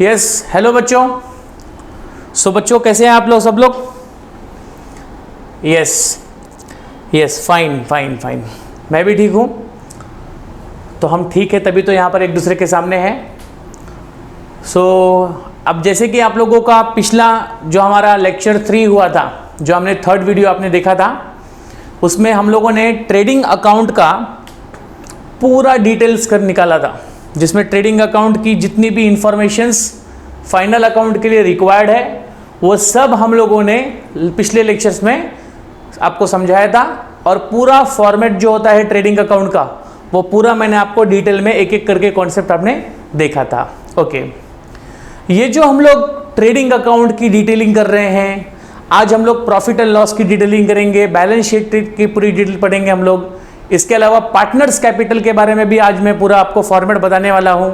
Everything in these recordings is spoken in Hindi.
यस हेलो बच्चों। सो बच्चों कैसे हैं आप लोग सब लोग? यस फाइन फाइन फाइन, मैं भी ठीक हूँ। तो हम ठीक है तभी तो यहाँ पर एक दूसरे के सामने हैं। सो अब जैसे कि आप लोगों का पिछला जो हमारा लेक्चर 3 हुआ था, जो हमने थर्ड वीडियो आपने देखा था, उसमें हम लोगों ने ट्रेडिंग अकाउंट का पूरा डिटेल्स कर निकाला था, जिसमें ट्रेडिंग अकाउंट की जितनी भी इंफॉर्मेशंस फाइनल अकाउंट के लिए रिक्वायर्ड है वो सब हम लोगों ने पिछले लेक्चर्स में आपको समझाया था। और पूरा फॉर्मेट जो होता है ट्रेडिंग अकाउंट का वो पूरा मैंने आपको डिटेल में एक एक करके कॉन्सेप्ट आपने देखा था। ओके, ये जो हम लोग ट्रेडिंग अकाउंट की डिटेलिंग कर रहे हैं, आज हम लोग प्रॉफिट एंड लॉस की डिटेलिंग करेंगे, बैलेंस शीट की पूरी डिटेल पढ़ेंगे हम लोग। इसके अलावा पार्टनर्स कैपिटल के बारे में भी आज मैं पूरा आपको फॉर्मेट बताने वाला हूं।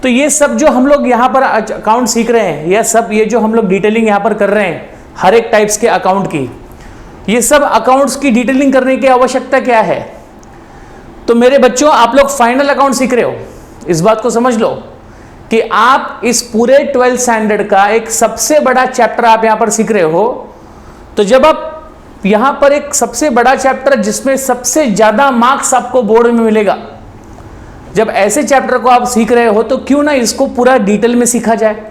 तो ये सब जो हम लोग यहाँ पर अकाउंट सीख रहे हैं, यह सब ये जो हम लोग डिटेलिंग यहाँ पर कर रहे हैं हर एक टाइप्स के अकाउंट की, ये सब अकाउंट्स की डिटेलिंग करने की आवश्यकता क्या है? तो मेरे बच्चों, आप लोग फाइनल अकाउंट सीख रहे हो, इस बात को समझ लो कि आप इस पूरे 12th स्टैंडर्ड का एक सबसे बड़ा चैप्टर आप यहां पर सीख रहे हो। तो जब आप यहां पर एक सबसे बड़ा चैप्टर जिसमें सबसे ज्यादा मार्क्स आपको बोर्ड में मिलेगा, जब ऐसे चैप्टर को आप सीख रहे हो तो क्यों ना इसको पूरा डिटेल में सीखा जाए।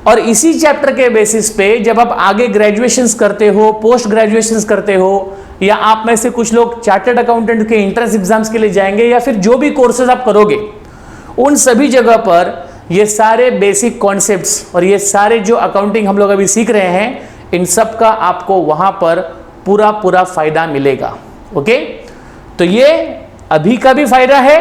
और इसी चैप्टर के बेसिस पे जब आप आगे ग्रेजुएशंस करते हो, पोस्ट ग्रेजुएशंस करते हो, या आप में से कुछ लोग चार्टर्ड अकाउंटेंट के एंट्रेंस एग्जाम्स के लिए जाएंगे, या फिर जो भी कोर्सेज आप करोगे, उन सभी जगह पर ये सारे बेसिक कॉन्सेप्ट्स और ये सारे जो अकाउंटिंग हम लोग अभी सीख रहे हैं, इन सब का आपको वहां पर पूरा पूरा फायदा मिलेगा। ओके, तो ये अभी का भी फायदा है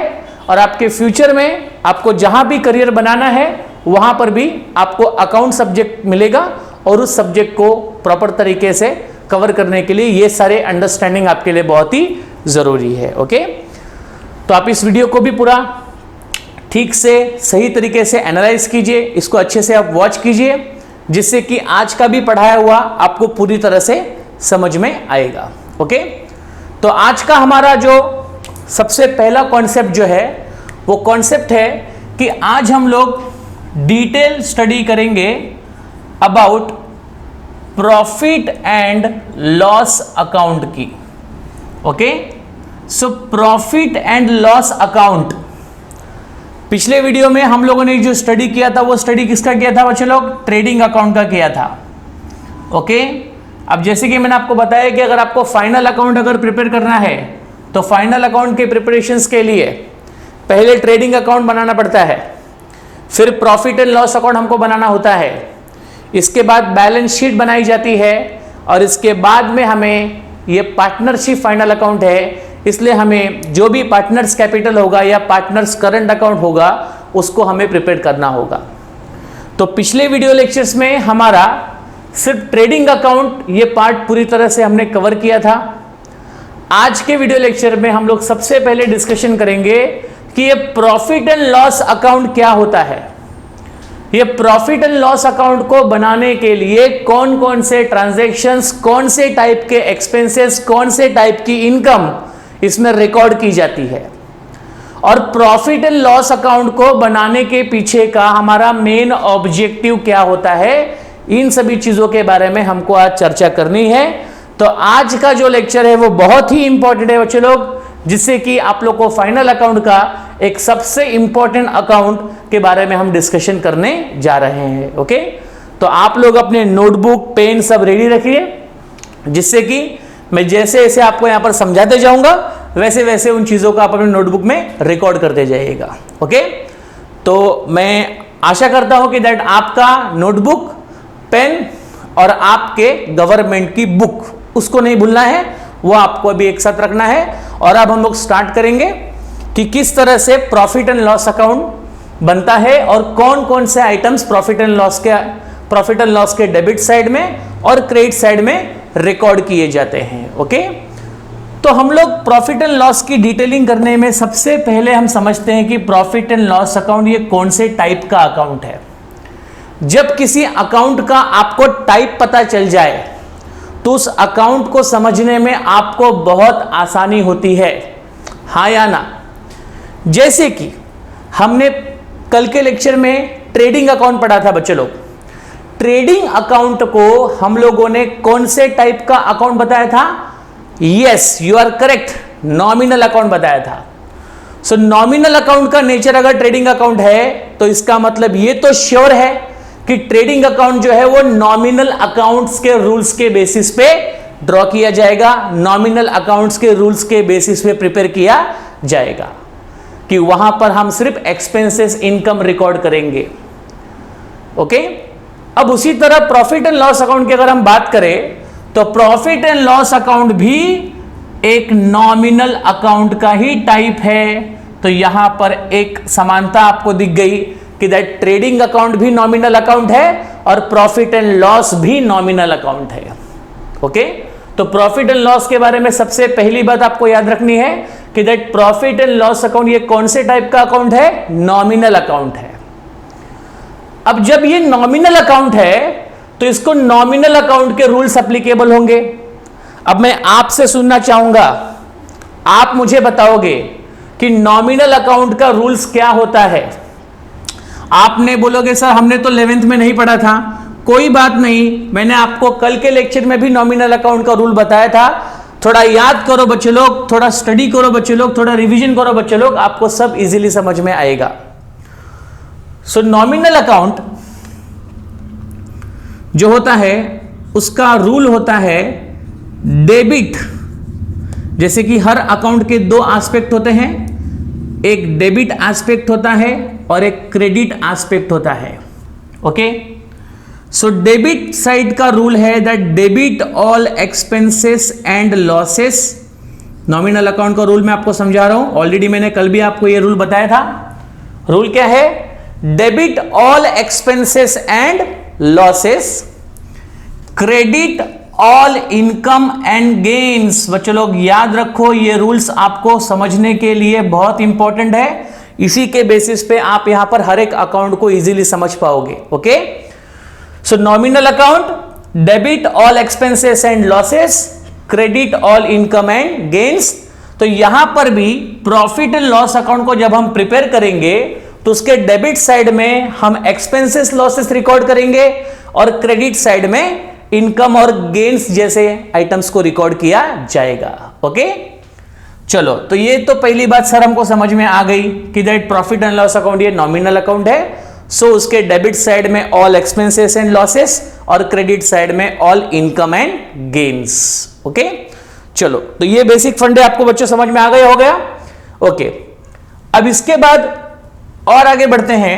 और आपके फ्यूचर में आपको जहां भी करियर बनाना है वहां पर भी आपको अकाउंट सब्जेक्ट मिलेगा, और उस सब्जेक्ट को प्रॉपर तरीके से कवर करने के लिए ये सारे अंडरस्टैंडिंग आपके लिए बहुत ही जरूरी है। ओके, तो आप इस वीडियो को भी पूरा ठीक से सही तरीके से एनालाइज कीजिए, इसको अच्छे से आप वॉच कीजिए, जिससे कि आज का भी पढ़ाया हुआ आपको पूरी तरह से समझ में आएगा। ओके, तो आज का हमारा जो सबसे पहला कॉन्सेप्ट जो है वो कॉन्सेप्ट है कि आज हम लोग डिटेल स्टडी करेंगे about profit and loss account की। Okay, so profit and loss account, पिछले वीडियो में हम लोगों ने जो स्टडी किया था वो स्टडी किसका किया था बच्चे लोग? ट्रेडिंग अकाउंट का किया था। ओके, अब जैसे कि मैंने आपको बताया कि अगर आपको फाइनल अकाउंट अगर प्रिपेयर करना है तो फाइनल अकाउंट के प्रिपरेशंस के लिए पहले ट्रेडिंग अकाउंट बनाना पड़ता है, फिर प्रॉफिट एंड लॉस अकाउंट हमको बनाना होता है, इसके बाद बैलेंस शीट बनाई जाती है, और इसके बाद में हमें ये पार्टनरशिप फाइनल अकाउंट है, इसलिए हमें जो भी पार्टनर्स कैपिटल होगा या पार्टनर्स करंट अकाउंट होगा उसको हमें प्रिपेयर करना होगा। तो पिछले वीडियो लेक्चर्स में हमारा सिर्फ ट्रेडिंग अकाउंट ये पार्ट पूरी तरह से हमने कवर किया था। आज के वीडियो लेक्चर में हम लोग सबसे पहले डिस्कशन करेंगे कि ये प्रॉफिट एंड लॉस अकाउंट क्या होता है। ये प्रॉफिट एंड लॉस अकाउंट को बनाने के लिए कौन कौन से ट्रांजैक्शंस, कौन से टाइप के एक्सपेंसेस, कौन से टाइप की इनकम इसमें रिकॉर्ड की जाती है, और प्रॉफिट एंड लॉस अकाउंट को बनाने के पीछे का हमारा मेन ऑब्जेक्टिव क्या होता है, इन सभी चीजों के बारे में हमको आज चर्चा करनी है। तो आज का जो लेक्चर है वो बहुत ही इंपॉर्टेंट है बच्चे लोग, जिससे कि आप लोग को फाइनल अकाउंट का एक सबसे इंपॉर्टेंट अकाउंट के बारे में हम डिस्कशन करने जा रहे हैं। ओके, तो आप लोग अपने नोटबुक, पेन सब रेडी रखिए, जिससे कि मैं जैसे जैसे आपको यहां पर समझाते जाऊंगा वैसे वैसे उन चीजों को आप अपने नोटबुक में रिकॉर्ड करते जाइएगा। ओके, तो मैं आशा करता हूं कि दैट आपका नोटबुक, पेन और आपके गवर्नमेंट की बुक, उसको नहीं भूलना है, वो आपको अभी एक साथ रखना है। और अब हम लोग स्टार्ट करेंगे कि किस तरह से प्रॉफिट एंड लॉस अकाउंट बनता है और कौन कौन से आइटम्स प्रॉफिट एंड लॉस के डेबिट साइड में और क्रेडिट साइड में रिकॉर्ड किए जाते हैं। ओके, तो हम लोग प्रॉफिट एंड लॉस की डिटेलिंग करने में सबसे पहले हम समझते हैं कि प्रॉफिट एंड लॉस अकाउंट ये कौन से टाइप का अकाउंट है। जब किसी अकाउंट का आपको टाइप पता चल जाए तो उस अकाउंट को समझने में आपको बहुत आसानी होती है, हाँ या ना? जैसे कि हमने कल के लेक्चर में ट्रेडिंग अकाउंट पढ़ा था बच्चे लोग। ट्रेडिंग अकाउंट को हम लोगों ने कौन से टाइप का अकाउंट बताया था? Yes, you are correct, nominal account बताया था। सो नॉमिनल अकाउंट का नेचर अगर ट्रेडिंग अकाउंट है तो इसका मतलब ये तो श्योर है कि ट्रेडिंग अकाउंट जो है वो नॉमिनल अकाउंट्स के रूल्स के बेसिस पे ड्रॉ किया जाएगा, नॉमिनल अकाउंट्स के रूल्स के बेसिस पे प्रिपेयर किया जाएगा, कि वहां पर हम सिर्फ एक्सपेंसेस इनकम रिकॉर्ड करेंगे। ओके, अब उसी तरह प्रॉफिट एंड लॉस अकाउंट की अगर हम बात करें तो प्रॉफिट एंड लॉस अकाउंट भी एक नॉमिनल अकाउंट का ही टाइप है। तो यहां पर एक समानता आपको दिख गई कि दैट ट्रेडिंग अकाउंट भी नॉमिनल अकाउंट है और प्रॉफिट एंड लॉस भी नॉमिनल अकाउंट है। ओके, तो प्रॉफिट एंड लॉस के बारे में सबसे पहली बात आपको याद रखनी है कि that profit and loss account ये कौन से टाइप का अकाउंट है? नॉमिनल अकाउंट है। अब जब ये नॉमिनल अकाउंट है तो इसको नॉमिनल अकाउंट के रूल्स एप्लीकेबल होंगे। अब मैं आपसे सुनना चाहूंगा, आप मुझे बताओगे कि नॉमिनल अकाउंट का रूल्स क्या होता है? आपने बोलोगे सर हमने तो 11th में नहीं पढ़ा था। कोई बात नहीं, मैंने आपको कल के लेक्चर में भी नॉमिनल अकाउंट का रूल बताया था। थोड़ा याद करो बच्चे लोग, थोड़ा स्टडी करो बच्चे लोग, थोड़ा रिवीजन करो बच्चे लोग, आपको सब इजीली समझ में आएगा। सो नॉमिनल अकाउंट जो होता है उसका रूल होता है डेबिट। जैसे कि हर अकाउंट के दो एस्पेक्ट होते हैं, एक डेबिट एस्पेक्ट होता है और एक क्रेडिट एस्पेक्ट होता है। ओके, सो डेबिट साइड का रूल है that debit all expenses and losses. Nominal account का रूल मैं आपको समझा रहा हूं, ऑलरेडी मैंने कल भी आपको यह रूल बताया था। रूल क्या है? Debit all expenses and losses, credit all income and gains. बच्चों लोग याद रखो, ये रूल्स आपको समझने के लिए बहुत इंपॉर्टेंट है। इसी के बेसिस पे आप यहां पर हर एक अकाउंट को इजीली समझ पाओगे। Okay, so nominal account debit all expenses and losses, credit all income and gains. तो यहां पर भी प्रॉफिट एंड लॉस अकाउंट को जब हम प्रिपेयर करेंगे तो उसके डेबिट साइड में हम एक्सपेंसेस लॉसेस रिकॉर्ड करेंगे और क्रेडिट साइड में इनकम और गेन्स जैसे आइटम्स को रिकॉर्ड किया जाएगा। ओके, चलो, तो ये तो पहली बात सर हमको समझ में आ गई कि that profit and loss account ये नॉमिनल अकाउंट है। सो उसके डेबिट साइड में ऑल एक्सपेंसेस एंड लॉसेस और क्रेडिट साइड में all income and gains. Okay, चलो, तो ये बेसिक फंडे आपको बच्चों समझ में आ गए, हो गया। ओके, अब इसके बाद और आगे बढ़ते हैं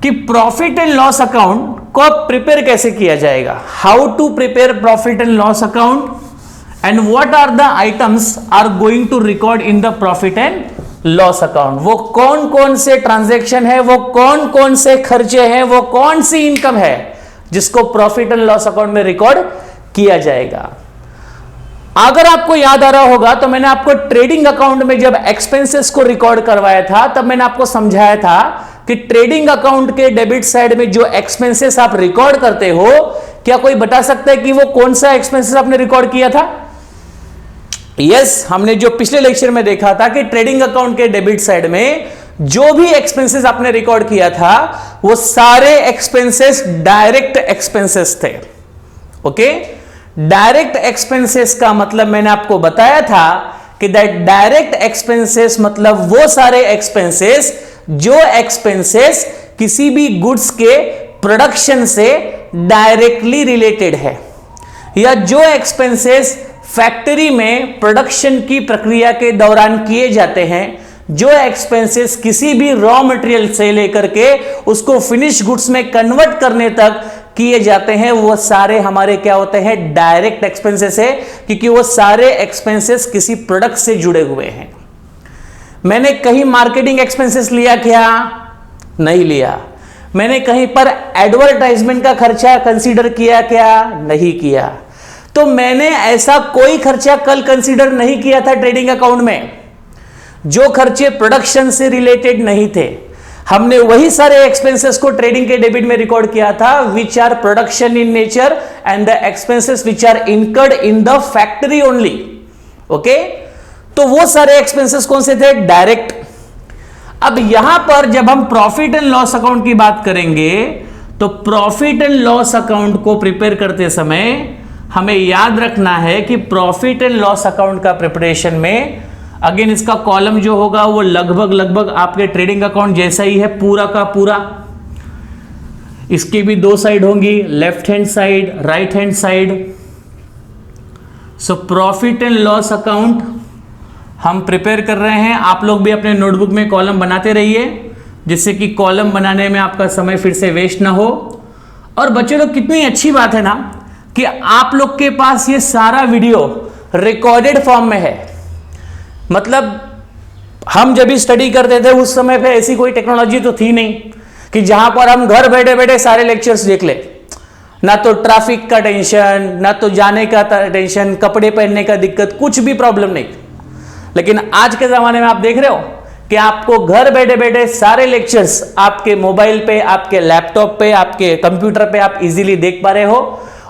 कि प्रॉफिट एंड लॉस अकाउंट को प्रिपेयर कैसे किया जाएगा। How to prepare profit and loss account and what are the items are going to record in the profit and loss account. वो कौन कौन से ट्रांजैक्शन है, वो कौन कौन से खर्चे हैं, वो कौन सी इनकम है जिसको प्रॉफिट एंड लॉस अकाउंट में रिकॉर्ड किया जाएगा। अगर आपको याद आ रहा होगा तो मैंने आपको ट्रेडिंग अकाउंट में जब एक्सपेंसेस को रिकॉर्ड करवाया था तब मैंने आपको समझाया था कि ट्रेडिंग अकाउंट के डेबिट साइड में जो एक्सपेंसेस आप रिकॉर्ड करते हो, क्या कोई बता सकता है कि वो कौन सा एक्सपेंसेस आपने रिकॉर्ड किया था? यस, हमने जो पिछले लेक्चर में देखा था कि ट्रेडिंग अकाउंट के डेबिट साइड में जो भी एक्सपेंसेस आपने रिकॉर्ड किया था वो सारे एक्सपेंसेस डायरेक्ट एक्सपेंसेस थे। ओके, डायरेक्ट एक्सपेंसेस का मतलब मैंने आपको बताया था कि दैट डायरेक्ट एक्सपेंसेस मतलब वो सारे एक्सपेंसेस जो एक्सपेंसेस किसी भी गुड्स के प्रोडक्शन से डायरेक्टली रिलेटेड है, या जो एक्सपेंसेस फैक्ट्री में प्रोडक्शन की प्रक्रिया के दौरान किए जाते हैं, जो एक्सपेंसेस किसी भी रॉ मटेरियल से लेकर के उसको फिनिश गुड्स में कन्वर्ट करने तक किए जाते हैं, वो सारे हमारे क्या होते हैं? डायरेक्ट एक्सपेंसेस है, क्योंकि वो सारे एक्सपेंसेस किसी प्रोडक्ट से जुड़े हुए हैं। मैंने कहीं मार्केटिंग एक्सपेंसेस लिया क्या? नहीं लिया। मैंने कहीं पर एडवर्टाइजमेंट का खर्चा कंसीडर किया क्या? नहीं किया। तो मैंने ऐसा कोई खर्चा कल कंसीडर नहीं किया था ट्रेडिंग अकाउंट में जो खर्चे प्रोडक्शन से रिलेटेड नहीं थे। हमने वही सारे एक्सपेंसेस को ट्रेडिंग के डेबिट में रिकॉर्ड किया था which are production in nature and the expenses which are incurred in the factory only. Okay, तो वो सारे एक्सपेंसेस कौन से थे? डायरेक्ट। अब यहां पर जब हम प्रॉफिट एंड लॉस अकाउंट की बात करेंगे तो प्रॉफिट एंड लॉस अकाउंट को प्रिपेयर करते समय हमें याद रखना है कि प्रॉफिट एंड लॉस अकाउंट का प्रिपरेशन में अगेन इसका कॉलम जो होगा वो लगभग आपके ट्रेडिंग अकाउंट जैसा ही है, पूरा का पूरा। इसकी भी दो साइड होंगी, left hand side, right hand side. So profit and loss account हम प्रिपेयर कर रहे हैं। आप लोग भी अपने नोटबुक में कॉलम बनाते रहिए, जिससे कि कॉलम बनाने में आपका समय फिर से वेस्ट ना हो। और बच्चों लोग, कितनी अच्छी बात है ना कि आप लोग के पास ये सारा वीडियो रिकॉर्डेड फॉर्म में है। मतलब हम जब भी स्टडी करते थे उस समय पे ऐसी कोई टेक्नोलॉजी तो थी नहीं कि जहां पर हम घर बैठे बैठे सारे लेक्चर्स देख ले। ना तो ट्रैफिक का टेंशन, ना तो जाने का टेंशन, कपड़े पहनने का दिक्कत, कुछ भी प्रॉब्लम नहीं। लेकिन आज के जमाने में आप देख रहे हो कि आपको घर बैठे बैठे सारे लेक्चर्स आपके मोबाइल पे, आपके लैपटॉप पे, आपके कंप्यूटर पे आप इजीली देख पा रहे हो।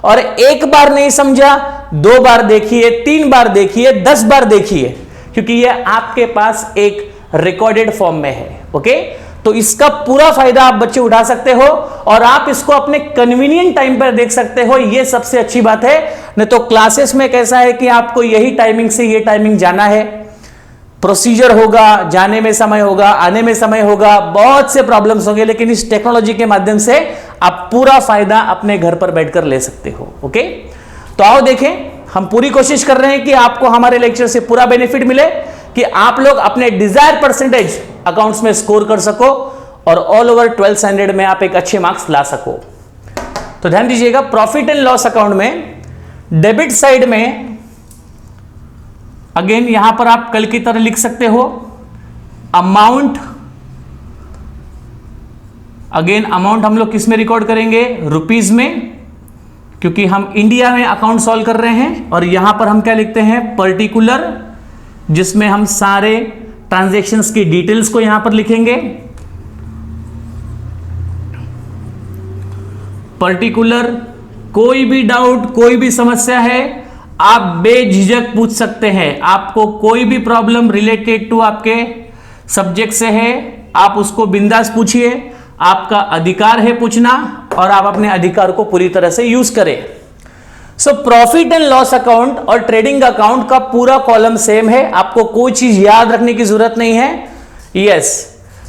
और एक बार नहीं समझा, 2 बार देखिए, 3 बार देखिए, 10 बार देखिए, क्योंकि ये आपके पास एक रिकॉर्डेड फॉर्म में है। ओके, तो इसका पूरा फायदा आप बच्चे उठा सकते हो और आप इसको अपने कन्वीनियंट टाइम पर देख सकते हो। ये सबसे अच्छी बात है। नहीं तो क्लासेस में कैसा है कि आपको यही टाइमिंग से ये टाइमिंग जाना है, प्रोसीजर होगा, जाने में समय होगा, आने में समय होगा, बहुत से प्रॉब्लम्स होंगे। लेकिन इस टेक्नोलॉजी के माध्यम से आप पूरा फायदा अपने घर पर बैठकर ले सकते हो। ओके, तो आओ देखें, हम पूरी कोशिश कर रहे हैं कि आपको हमारे लेक्चर से पूरा बेनिफिट मिले, कि आप लोग अपने डिजायर परसेंटेज अकाउंट्स में स्कोर कर सको और ऑल ओवर 12th स्टैंडर्ड में आप एक अच्छे मार्क्स ला सको। तो ध्यान दीजिएगा, प्रॉफिट एंड लॉस अकाउंट में डेबिट साइड में अगेन यहां पर आप कल की तरह लिख सकते हो अमाउंट। अगेन अमाउंट हम लोग किस में रिकॉर्ड करेंगे? रुपीज में, क्योंकि हम इंडिया में अकाउंट सॉल्व कर रहे हैं। और यहां पर हम क्या लिखते हैं? पर्टिकुलर, जिसमें हम सारे ट्रांजैक्शंस की डिटेल्स को यहां पर लिखेंगे। पर्टिकुलर, कोई भी डाउट, कोई भी समस्या है, आप बेझिझक पूछ सकते हैं। आपको कोई भी प्रॉब्लम रिलेटेड टू आपके सब्जेक्ट से है, आप उसको बिंदास पूछिए। आपका अधिकार है पूछना और आप अपने अधिकार को पूरी तरह से यूज करें। सो प्रॉफिट एंड लॉस अकाउंट और ट्रेडिंग अकाउंट का पूरा कॉलम सेम है, आपको कोई चीज याद रखने की जरूरत नहीं है। यस,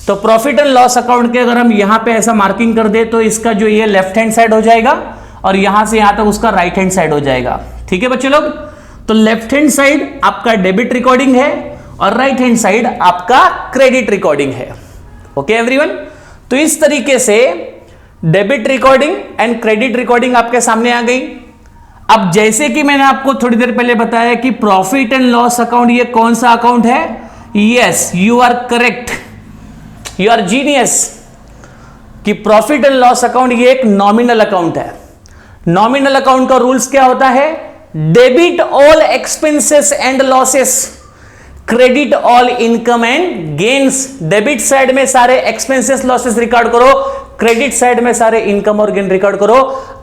तो प्रॉफिट एंड लॉस अकाउंट के अगर हम यहां पे ऐसा मार्किंग कर दे तो इसका जो ये लेफ्ट हैंड साइड हो जाएगा और यहां से यहां तक उसका राइट हैंड साइड हो जाएगा। ठीक है बच्चे लोग, तो लेफ्ट हैंड साइड आपका डेबिट रिकॉर्डिंग है और राइट हैंड साइड आपका क्रेडिट रिकॉर्डिंग है। ओके एवरीवन, तो इस तरीके से debit recording and credit recording आपके सामने आ गई। अब जैसे कि मैंने आपको थोड़ी देर पहले बताया कि प्रॉफिट एंड लॉस अकाउंट ये कौन सा अकाउंट है? Yes, you are correct, you are genius, कि प्रॉफिट एंड लॉस अकाउंट ये एक नॉमिनल अकाउंट है। नॉमिनल अकाउंट का रूल्स क्या होता है? Debit all expenses and losses, credit all income and gains. Debit side में सारे एक्सपेंसेस लॉसेस रिकॉर्ड करो, क्रेडिट साइड में सारे इनकम और गेन रिकॉर्ड करो।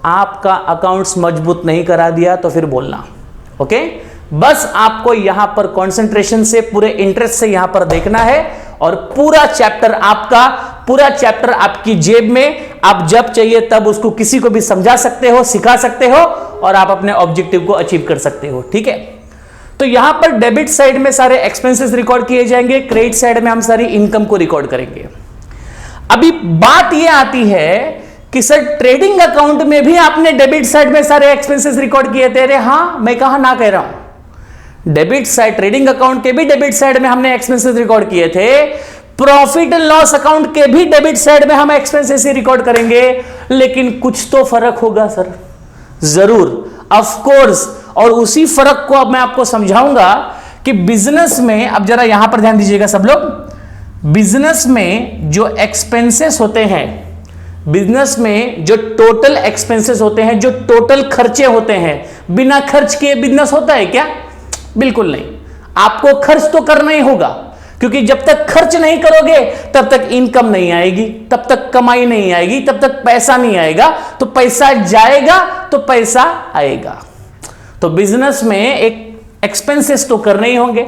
आपका अकाउंट्स मजबूत नहीं करा दिया तो फिर बोलना। ओके, बस आपको यहां पर कंसंट्रेशन से, पूरे इंटरेस्ट से यहां पर देखना है और पूरा चैप्टर आपका, पूरा चैप्टर आपकी जेब में, आप जब चाहिए तब उसको किसी को भी समझा सकते हो, सिखा सकते हो और आप अपने ऑब्जेक्टिव को अचीव कर सकते हो। ठीक है, तो यहां पर डेबिट साइड में सारे एक्सपेंसेस रिकॉर्ड किए जाएंगे, क्रेडिट साइड में हम सारी इनकम को रिकॉर्ड करेंगे। अभी बात यह आती है कि सर ट्रेडिंग अकाउंट में भी आपने डेबिट साइड में सारे एक्सपेंसेस रिकॉर्ड किए थे। अरे हाँ, मैं कहां ना कह रहा हूं, डेबिट साइड, ट्रेडिंग अकाउंट के भी डेबिट साइड में हमने एक्सपेंसेस रिकॉर्ड किए थे। प्रॉफिट एंड लॉस अकाउंट के भी डेबिट साइड में हम एक्सपेंसेस ही रिकॉर्ड करेंगे, लेकिन कुछ तो फर्क होगा सर, जरूर, ऑफ कोर्स। और उसी फर्क को अब मैं आपको समझाऊंगा कि बिजनेस में, अब जरा यहां पर ध्यान दीजिएगा सब लोग, बिजनेस में जो एक्सपेंसेस होते हैं, बिजनेस में जो टोटल एक्सपेंसेस होते हैं, जो टोटल खर्चे होते हैं, बिना खर्च किए बिजनेस होता है क्या? बिल्कुल नहीं। आपको खर्च तो करना ही होगा, क्योंकि जब तक खर्च नहीं करोगे तब तक इनकम नहीं आएगी, तब तक कमाई नहीं आएगी, तब तक पैसा नहीं आएगा। तो पैसा जाएगा तो पैसा आएगा। तो बिजनेस में एक एक्सपेंसेस तो करने ही होंगे।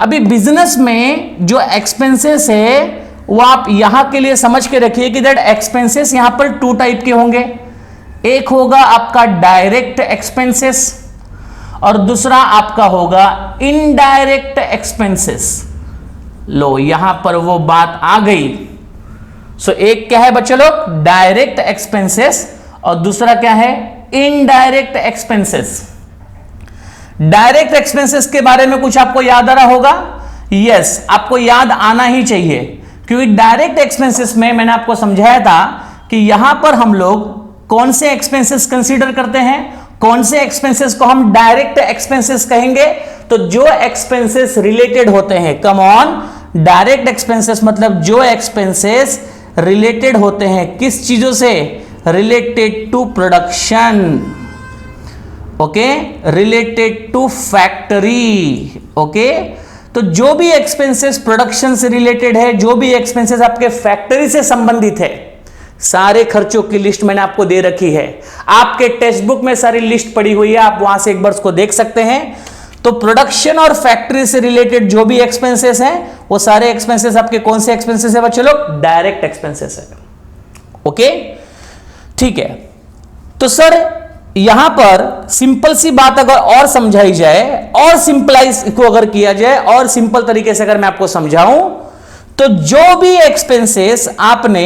अभी बिजनेस में जो एक्सपेंसेस है वो आप यहां के लिए समझ के रखिए कि दैट एक्सपेंसेस यहां पर टू टाइप के होंगे। एक होगा आपका डायरेक्ट एक्सपेंसेस और दूसरा आपका होगा इनडायरेक्ट एक्सपेंसेस। लो यहां पर वो बात आ गई। सो एक क्या है बच्चे लोग, डायरेक्ट एक्सपेंसेस और दूसरा क्या है, इनडायरेक्ट एक्सपेंसेस। डायरेक्ट एक्सपेंसेस के बारे में कुछ आपको याद आ रहा होगा? यस, आपको याद आना ही चाहिए, क्योंकि डायरेक्ट एक्सपेंसेस में मैंने आपको समझाया था कि यहां पर हम लोग कौन से एक्सपेंसेस कंसीडर करते हैं, कौन से एक्सपेंसेस को हम डायरेक्ट एक्सपेंसेस कहेंगे। तो जो एक्सपेंसेस रिलेटेड होते हैं, कम ऑन, डायरेक्ट एक्सपेंसेस मतलब जो एक्सपेंसेस रिलेटेड होते हैं किस चीजों से, related to production, okay, related to factory, okay. तो जो भी एक्सपेंसेस प्रोडक्शन से रिलेटेड है, जो भी एक्सपेंसेस आपके फैक्ट्री से संबंधित है, सारे खर्चों की लिस्ट मैंने आपको दे रखी है। आपके टेक्स्ट बुक में सारी लिस्ट पड़ी हुई है, आप वहां से एक बार उसको देख सकते हैं। तो प्रोडक्शन और फैक्ट्री से रिलेटेड जो भी एक्सपेंसेस हैं, वो सारे एक्सपेंसेस आपके कौन से एक्सपेंसेस है बच्चे लोग, डायरेक्ट एक्सपेंसेस है, ओके, ठीक है। तो सर यहां पर सिंपल सी बात अगर और समझाई जाए और सिंपलाइज को अगर किया जाए और सिंपल तरीके से अगर मैं आपको समझाऊं, तो जो भी एक्सपेंसेस आपने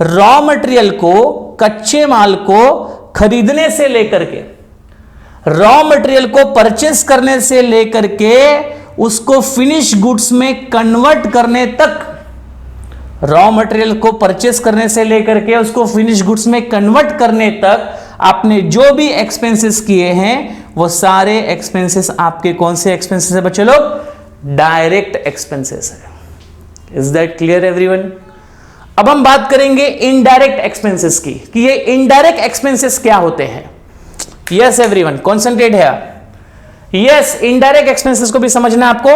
रॉ मटेरियल को, कच्चे माल को खरीदने से लेकर के, रॉ मटेरियल को परचेस करने से लेकर के उसको फिनिश गुड्स में कन्वर्ट करने तक, रॉ मटेरियल को परचेस करने से लेकर के उसको फिनिश गुड्स में कन्वर्ट करने तक आपने जो भी एक्सपेंसेस किए हैं, वो सारे एक्सपेंसेस आपके कौन से एक्सपेंसेस है बच्चे लोग, डायरेक्ट एक्सपेंसेस है। Is that clear everyone? अब हम बात करेंगे इनडायरेक्ट एक्सपेंसेस की, कि ये इनडायरेक्ट एक्सपेंसेस क्या होते हैं। यस एवरीवन, कॉन्सेंट्रेट है। यस, इनडायरेक्ट एक्सपेंसेस को भी समझना आपको।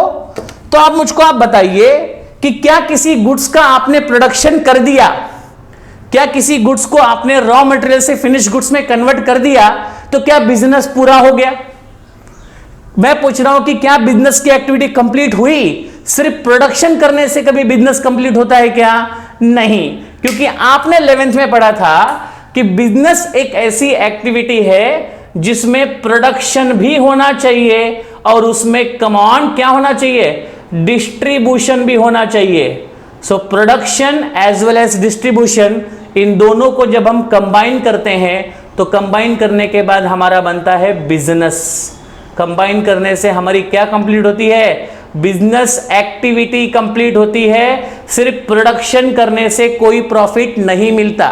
तो आप मुझको बताइए कि क्या किसी गुड्स का आपने प्रोडक्शन कर दिया, क्या किसी गुड्स को आपने रॉ मटेरियल से फिनिश गुड्स में कन्वर्ट कर दिया, तो क्या बिजनेस पूरा हो गया? मैं पूछ रहा हूं कि क्या बिजनेस की एक्टिविटी कंप्लीट हुई? सिर्फ प्रोडक्शन करने से कभी बिजनेस कंप्लीट होता है क्या? नहीं, क्योंकि आपने 11th में पढ़ा था कि बिजनेस एक ऐसी एक्टिविटी है जिसमें प्रोडक्शन भी होना चाहिए और उसमें कमान क्या होना चाहिए, डिस्ट्रीब्यूशन भी होना चाहिए। So production as well as distribution, इन दोनों को जब हम कंबाइन करते हैं तो कंबाइन करने के बाद हमारा बनता है बिजनेस। कंबाइन करने से हमारी क्या कंप्लीट होती है, बिजनेस एक्टिविटी कंप्लीट होती है। सिर्फ प्रोडक्शन करने से कोई प्रॉफिट नहीं मिलता।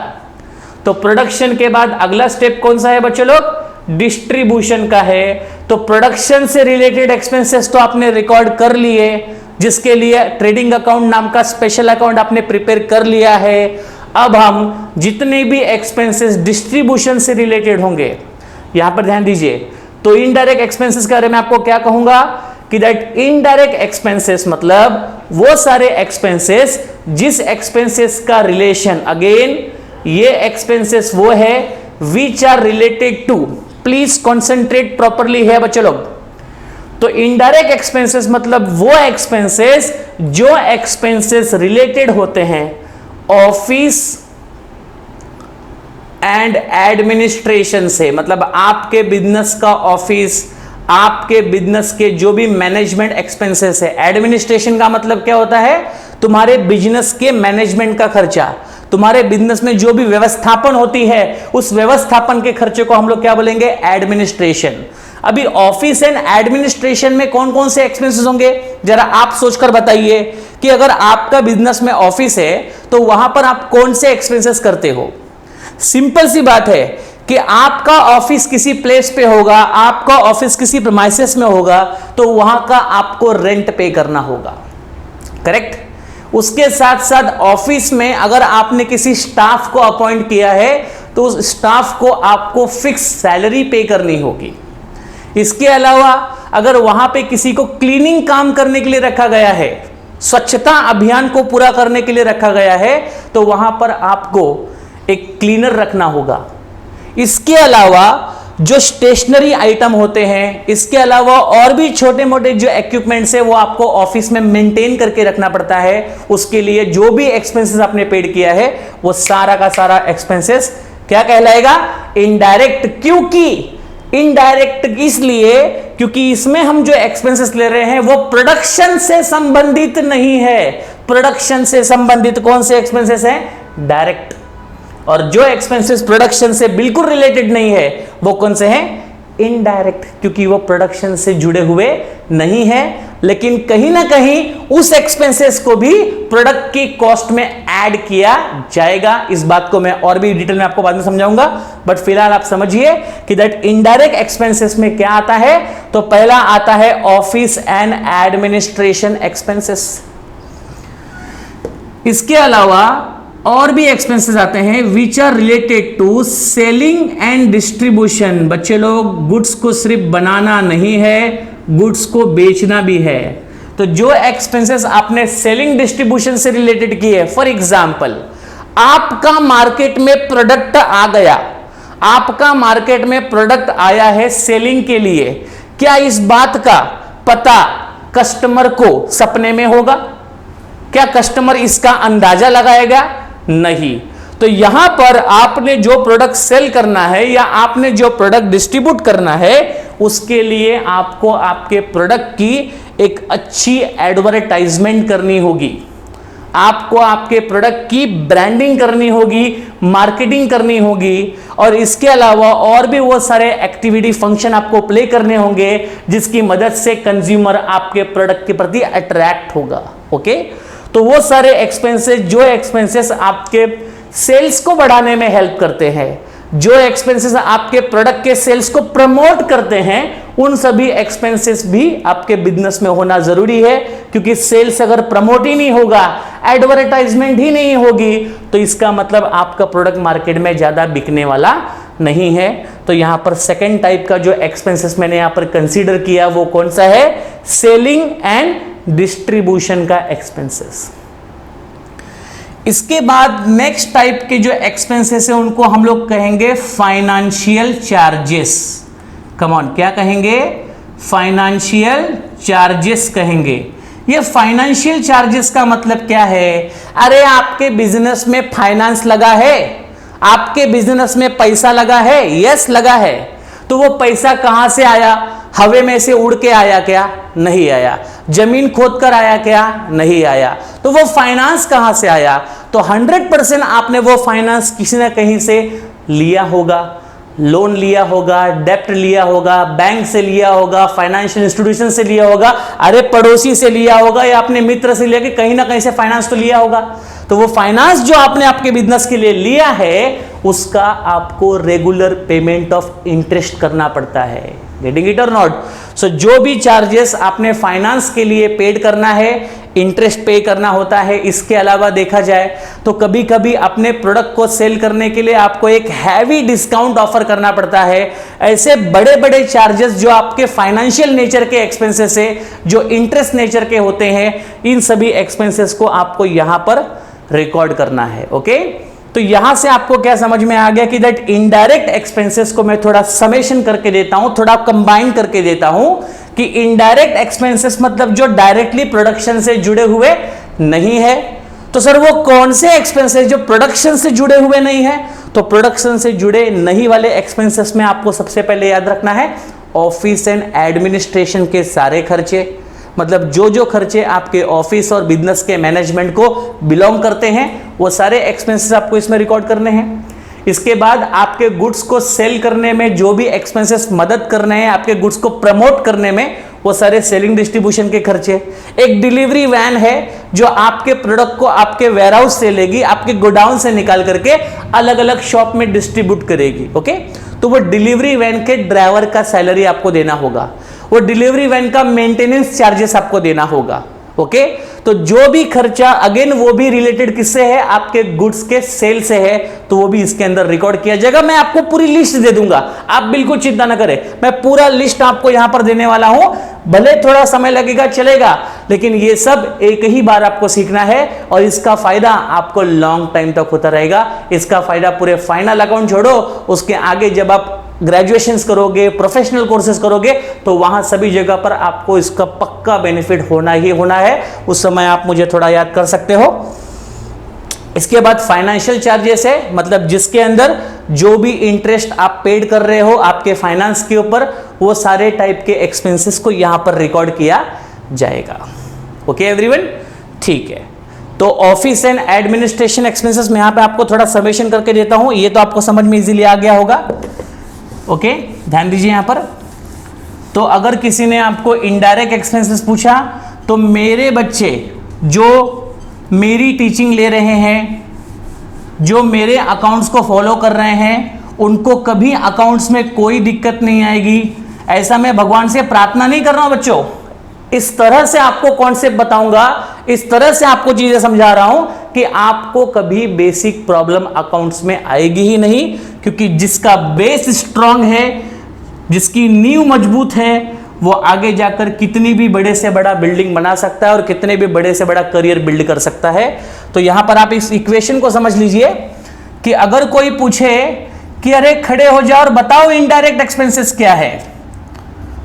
तो प्रोडक्शन के बाद अगला स्टेप कौन सा है बच्चे लोग, डिस्ट्रीब्यूशन का है। तो प्रोडक्शन से रिलेटेड एक्सपेंसेस तो आपने रिकॉर्ड कर लिए, जिसके लिए ट्रेडिंग अकाउंट नाम का स्पेशल अकाउंट आपने प्रिपेयर कर लिया है। अब हम जितने भी एक्सपेंसेस डिस्ट्रीब्यूशन से रिलेटेड होंगे, यहां पर ध्यान दीजिए। तो इनडायरेक्ट एक्सपेंसेस के बारे में आपको क्या कहूंगा कि दैट इनडायरेक्ट एक्सपेंसेस मतलब वो सारे एक्सपेंसेस जिस एक्सपेंसेस का रिलेशन, अगेन ये एक्सपेंसेस वो है which are related to, please concentrate properly है बच्चे लोग। तो इनडायरेक्ट एक्सपेंसेस मतलब वो एक्सपेंसेस जो एक्सपेंसेस रिलेटेड होते हैं ऑफिस एंड एडमिनिस्ट्रेशन से, मतलब आपके बिजनेस का ऑफिस, आपके बिजनेस के जो भी मैनेजमेंट एक्सपेंसेस है। एडमिनिस्ट्रेशन का मतलब क्या होता है, तुम्हारे बिजनेस के मैनेजमेंट का खर्चा, तुम्हारे बिजनेस में जो भी व्यवस्थापन होती है उस व्यवस्थापन के खर्चे को हम लोग क्या बोलेंगे, एडमिनिस्ट्रेशन। अभी ऑफिस एंड एडमिनिस्ट्रेशन में कौन कौन से एक्सपेंसेस होंगे, जरा आप सोचकर बताइए कि अगर आपका बिजनेस में ऑफिस है तो वहां पर आप कौन से एक्सपेंसेस करते हो। सिंपल सी बात है कि आपका ऑफिस किसी प्लेस पे होगा, आपका ऑफिस किसी प्रीमाइसेस में होगा, तो वहां का आपको रेंट पे करना होगा, करेक्ट। उसके साथ साथ ऑफिस में अगर आपने किसी स्टाफ को अपॉइंट किया है तो उस स्टाफ को आपको फिक्स सैलरी पे करनी होगी। इसके अलावा अगर वहां पे किसी को क्लीनिंग काम करने के लिए रखा गया है, स्वच्छता अभियान को पूरा करने के लिए रखा गया है, तो वहां पर आपको एक क्लीनर रखना होगा। इसके अलावा जो स्टेशनरी आइटम होते हैं, इसके अलावा और भी छोटे मोटे जो इक्विपमेंट्स है वो आपको ऑफिस में मेंटेन करके रखना पड़ता है। उसके लिए जो भी एक्सपेंसेस आपने पेड किया है वो सारा का सारा एक्सपेंसेस क्या कहलाएगा? इनडायरेक्ट। क्योंकि इनडायरेक्ट इसलिए क्योंकि इसमें हम जो एक्सपेंसेस ले रहे हैं वो प्रोडक्शन से संबंधित नहीं है। प्रोडक्शन से संबंधित कौन से एक्सपेंसेस हैं? डायरेक्ट। और जो एक्सपेंसेस प्रोडक्शन से बिल्कुल रिलेटेड नहीं है वो कौन से हैं? इनडायरेक्ट, क्योंकि वो प्रोडक्शन से जुड़े हुए नहीं है, लेकिन कहीं ना कहीं उस एक्सपेंसेस को भी प्रोडक्ट की कॉस्ट में ऐड किया जाएगा। इस बात को मैं और भी डिटेल में आपको बाद में समझाऊंगा, बट फिलहाल आप समझिए कि दैट इनडायरेक्ट एक्सपेंसेस में क्या आता है। तो पहला आता है ऑफिस एंड एडमिनिस्ट्रेशन एक्सपेंसेस। इसके अलावा और भी एक्सपेंसेस आते हैं which are related to selling and distribution. बच्चे लोग, गुड्स को सिर्फ बनाना नहीं है, गुड्स को बेचना भी है। तो जो एक्सपेंसेस आपने सेलिंग डिस्ट्रीब्यूशन से रिलेटेड किए, फॉर एग्जांपल आपका मार्केट में प्रोडक्ट आ गया, आपका मार्केट में प्रोडक्ट आया है सेलिंग के लिए, क्या इस बात का पता कस्टमर को सपने में होगा? क्या कस्टमर इसका अंदाजा लगाएगा? नहीं। तो यहां पर आपने जो प्रोडक्ट सेल करना है या आपने जो प्रोडक्ट डिस्ट्रीब्यूट करना है उसके लिए आपको आपके प्रोडक्ट की एक अच्छी एडवर्टाइजमेंट करनी होगी, आपको आपके प्रोडक्ट की ब्रांडिंग करनी होगी, मार्केटिंग करनी होगी, और इसके अलावा और भी वो सारे एक्टिविटी फंक्शन आपको प्ले करने होंगे जिसकी मदद से कंज्यूमर आपके प्रोडक्ट के प्रति अट्रैक्ट होगा। ओके, तो वो सारे एक्सपेंसेस, जो एक्सपेंसेस आपके सेल्स को बढ़ाने में हेल्प करते हैं, जो एक्सपेंसेस आपके प्रोडक्ट के सेल्स को प्रमोट करते हैं, उन सभी एक्सपेंसेस भी आपके बिजनेस में होना जरूरी है। क्योंकि सेल्स अगर प्रमोट ही नहीं होगा, एडवर्टाइजमेंट ही नहीं होगी, तो इसका मतलब आपका प्रोडक्ट मार्केट में ज्यादा बिकने वाला नहीं है। तो यहां पर सेकेंड टाइप का जो एक्सपेंसेस मैंने यहां पर कंसीडर किया वो कौन सा है? सेलिंग एंड डिस्ट्रीब्यूशन का एक्सपेंसेस। इसके बाद नेक्स्ट टाइप के जो एक्सपेंसेस है उनको हम लोग कहेंगे फाइनेंशियल चार्जेस। कम ऑन, क्या कहेंगे? फाइनेंशियल चार्जेस कहेंगे। ये फाइनेंशियल चार्जेस का मतलब क्या है? अरे आपके बिजनेस में फाइनेंस लगा है, आपके बिजनेस में पैसा लगा है, यस लगा है। तो वो पैसा कहां से आया? हवे में से उड़ के आया क्या? नहीं आया। जमीन खोद कर आया क्या? नहीं आया। तो वो फाइनेंस कहां से आया? तो 100% आपने वो फाइनेंस किसी ना कहीं से लिया होगा, लोन लिया होगा, डेप्ट लिया होगा, बैंक से लिया होगा, फाइनेंशियल इंस्टीट्यूशन से लिया होगा, अरे पड़ोसी से लिया होगा, या अपने मित्र से लिया, कि कहीं ना कहीं से फाइनेंस तो लिया होगा। तो वो फाइनेंस जो आपने आपके बिजनेस के लिए लिया है उसका आपको रेगुलर पेमेंट ऑफ इंटरेस्ट करना पड़ता है। गेटिंग इट और नॉट? सो जो भी चार्जेस आपने फाइनेंस के लिए पेड करना है, इंटरेस्ट पे करना होता है। इसके अलावा देखा जाए तो कभी कभी अपने प्रोडक्ट को सेल करने के लिए आपको एक हैवी डिस्काउंट ऑफर करना पड़ता है। ऐसे बड़े बड़े चार्जेस जो आपके फाइनेंशियल नेचर के एक्सपेंसेस है, जो इंटरेस्ट नेचर के होते हैं, इन सभी एक्सपेंसेस को आपको यहां पर रिकॉर्ड करना है। ओके, तो यहां से आपको क्या समझ में आ गया कि दैट इनडायरेक्ट एक्सपेंसेस को मैं थोड़ा समेशन करके देता हूं, थोड़ा कंबाइन करके देता हूं कि इनडायरेक्ट एक्सपेंसेस मतलब जो डायरेक्टली प्रोडक्शन से जुड़े हुए नहीं है। तो सर वो कौन से एक्सपेंसेस जो प्रोडक्शन से जुड़े हुए नहीं है? तो प्रोडक्शन से जुड़े नहीं वाले एक्सपेंसेस में आपको सबसे पहले याद रखना है ऑफिस एंड एडमिनिस्ट्रेशन के सारे खर्चे, मतलब जो जो खर्चे आपके ऑफिस और बिजनेस के मैनेजमेंट को बिलोंग करते हैं वो सारे एक्सपेंसेस आपको इसमें रिकॉर्ड करने हैं। इसके बाद आपके गुड्स को सेल करने में जो भी एक्सपेंसेस मदद करने हैं, आपके गुड्स को प्रमोट करने में, वो सारे सेलिंग डिस्ट्रीब्यूशन के खर्चे। एक डिलीवरी वैन है जो आपके प्रोडक्ट को आपके वेयरहाउस से लेगी, आपके गोडाउन से निकाल करके अलग अलग शॉप में डिस्ट्रीब्यूट करेगी। ओके, तो वो डिलीवरी वैन के ड्राइवर का सैलरी आपको देना होगा, वो डिलीवरी वैन का मेंटेनेंस चार्जेस आपको देना होगा। ओके, तो जो भी खर्चा अगेन वो भी रिलेटेड किससे है? आपके गुड्स के सेल से है, तो वो भी इसके अंदर रिकॉर्ड किया जाएगा। मैं आपको पूरी लिस्ट दे दूंगा, आप बिल्कुल चिंता ना करें, मैं पूरा लिस्ट आपको यहां पर देने वाला हूं। भले थोड़ा समय लगेगा, चलेगा, लेकिन ये सब एक ही बार आपको सीखना है और इसका फायदा आपको लॉन्ग टाइम तक होता रहेगा। इसका फायदा पूरे फाइनल अकाउंट छोड़ो, उसके आगे जब आप ग्रेजुएशंस करोगे, प्रोफेशनल कोर्सेज करोगे, तो वहां सभी जगह पर आपको इसका पक्का बेनिफिट होना ही होना है। उस समय आप मुझे थोड़ा याद कर सकते हो। इसके बाद फाइनेंशियल चार्जेस है, मतलब जिसके अंदर जो भी इंटरेस्ट आप पेड कर रहे हो आपके फाइनेंस के ऊपर, वो सारे टाइप के एक्सपेंसेस को यहां पर रिकॉर्ड किया जाएगा। ओके एवरीवन, ठीक है। तो ऑफिस एंड एडमिनिस्ट्रेशन एक्सपेंसेस में यहां पे आपको थोड़ा समेशन करके देता हूं, ये तो आपको समझ में इजीली आ गया होगा। ओके, ध्यान दीजिए यहां पर। तो अगर किसी ने आपको इनडायरेक्ट एक्सपेंसेस पूछा, तो मेरे बच्चे जो मेरी टीचिंग ले रहे हैं, जो मेरे अकाउंट्स को फॉलो कर रहे हैं, उनको कभी अकाउंट्स में कोई दिक्कत नहीं आएगी। ऐसा मैं भगवान से प्रार्थना नहीं कर रहा हूं बच्चों, इस तरह से आपको कॉन्सेप्ट बताऊंगा, इस तरह से आपको चीजें समझा रहा हूं कि आपको कभी बेसिक प्रॉब्लम अकाउंट्स में आएगी ही नहीं, क्योंकि जिसका बेस स्ट्रांग है, जिसकी नींव मजबूत है, वो आगे जाकर कितनी भी बड़े से बड़ा बिल्डिंग बना सकता है और कितने भी बड़े से बड़ा करियर बिल्ड कर सकता है। तो यहां पर आप इस इक्वेशन को समझ लीजिए कि अगर कोई पूछे कि अरे खड़े हो जाओ और बताओ इनडायरेक्ट एक्सपेंसेस क्या है,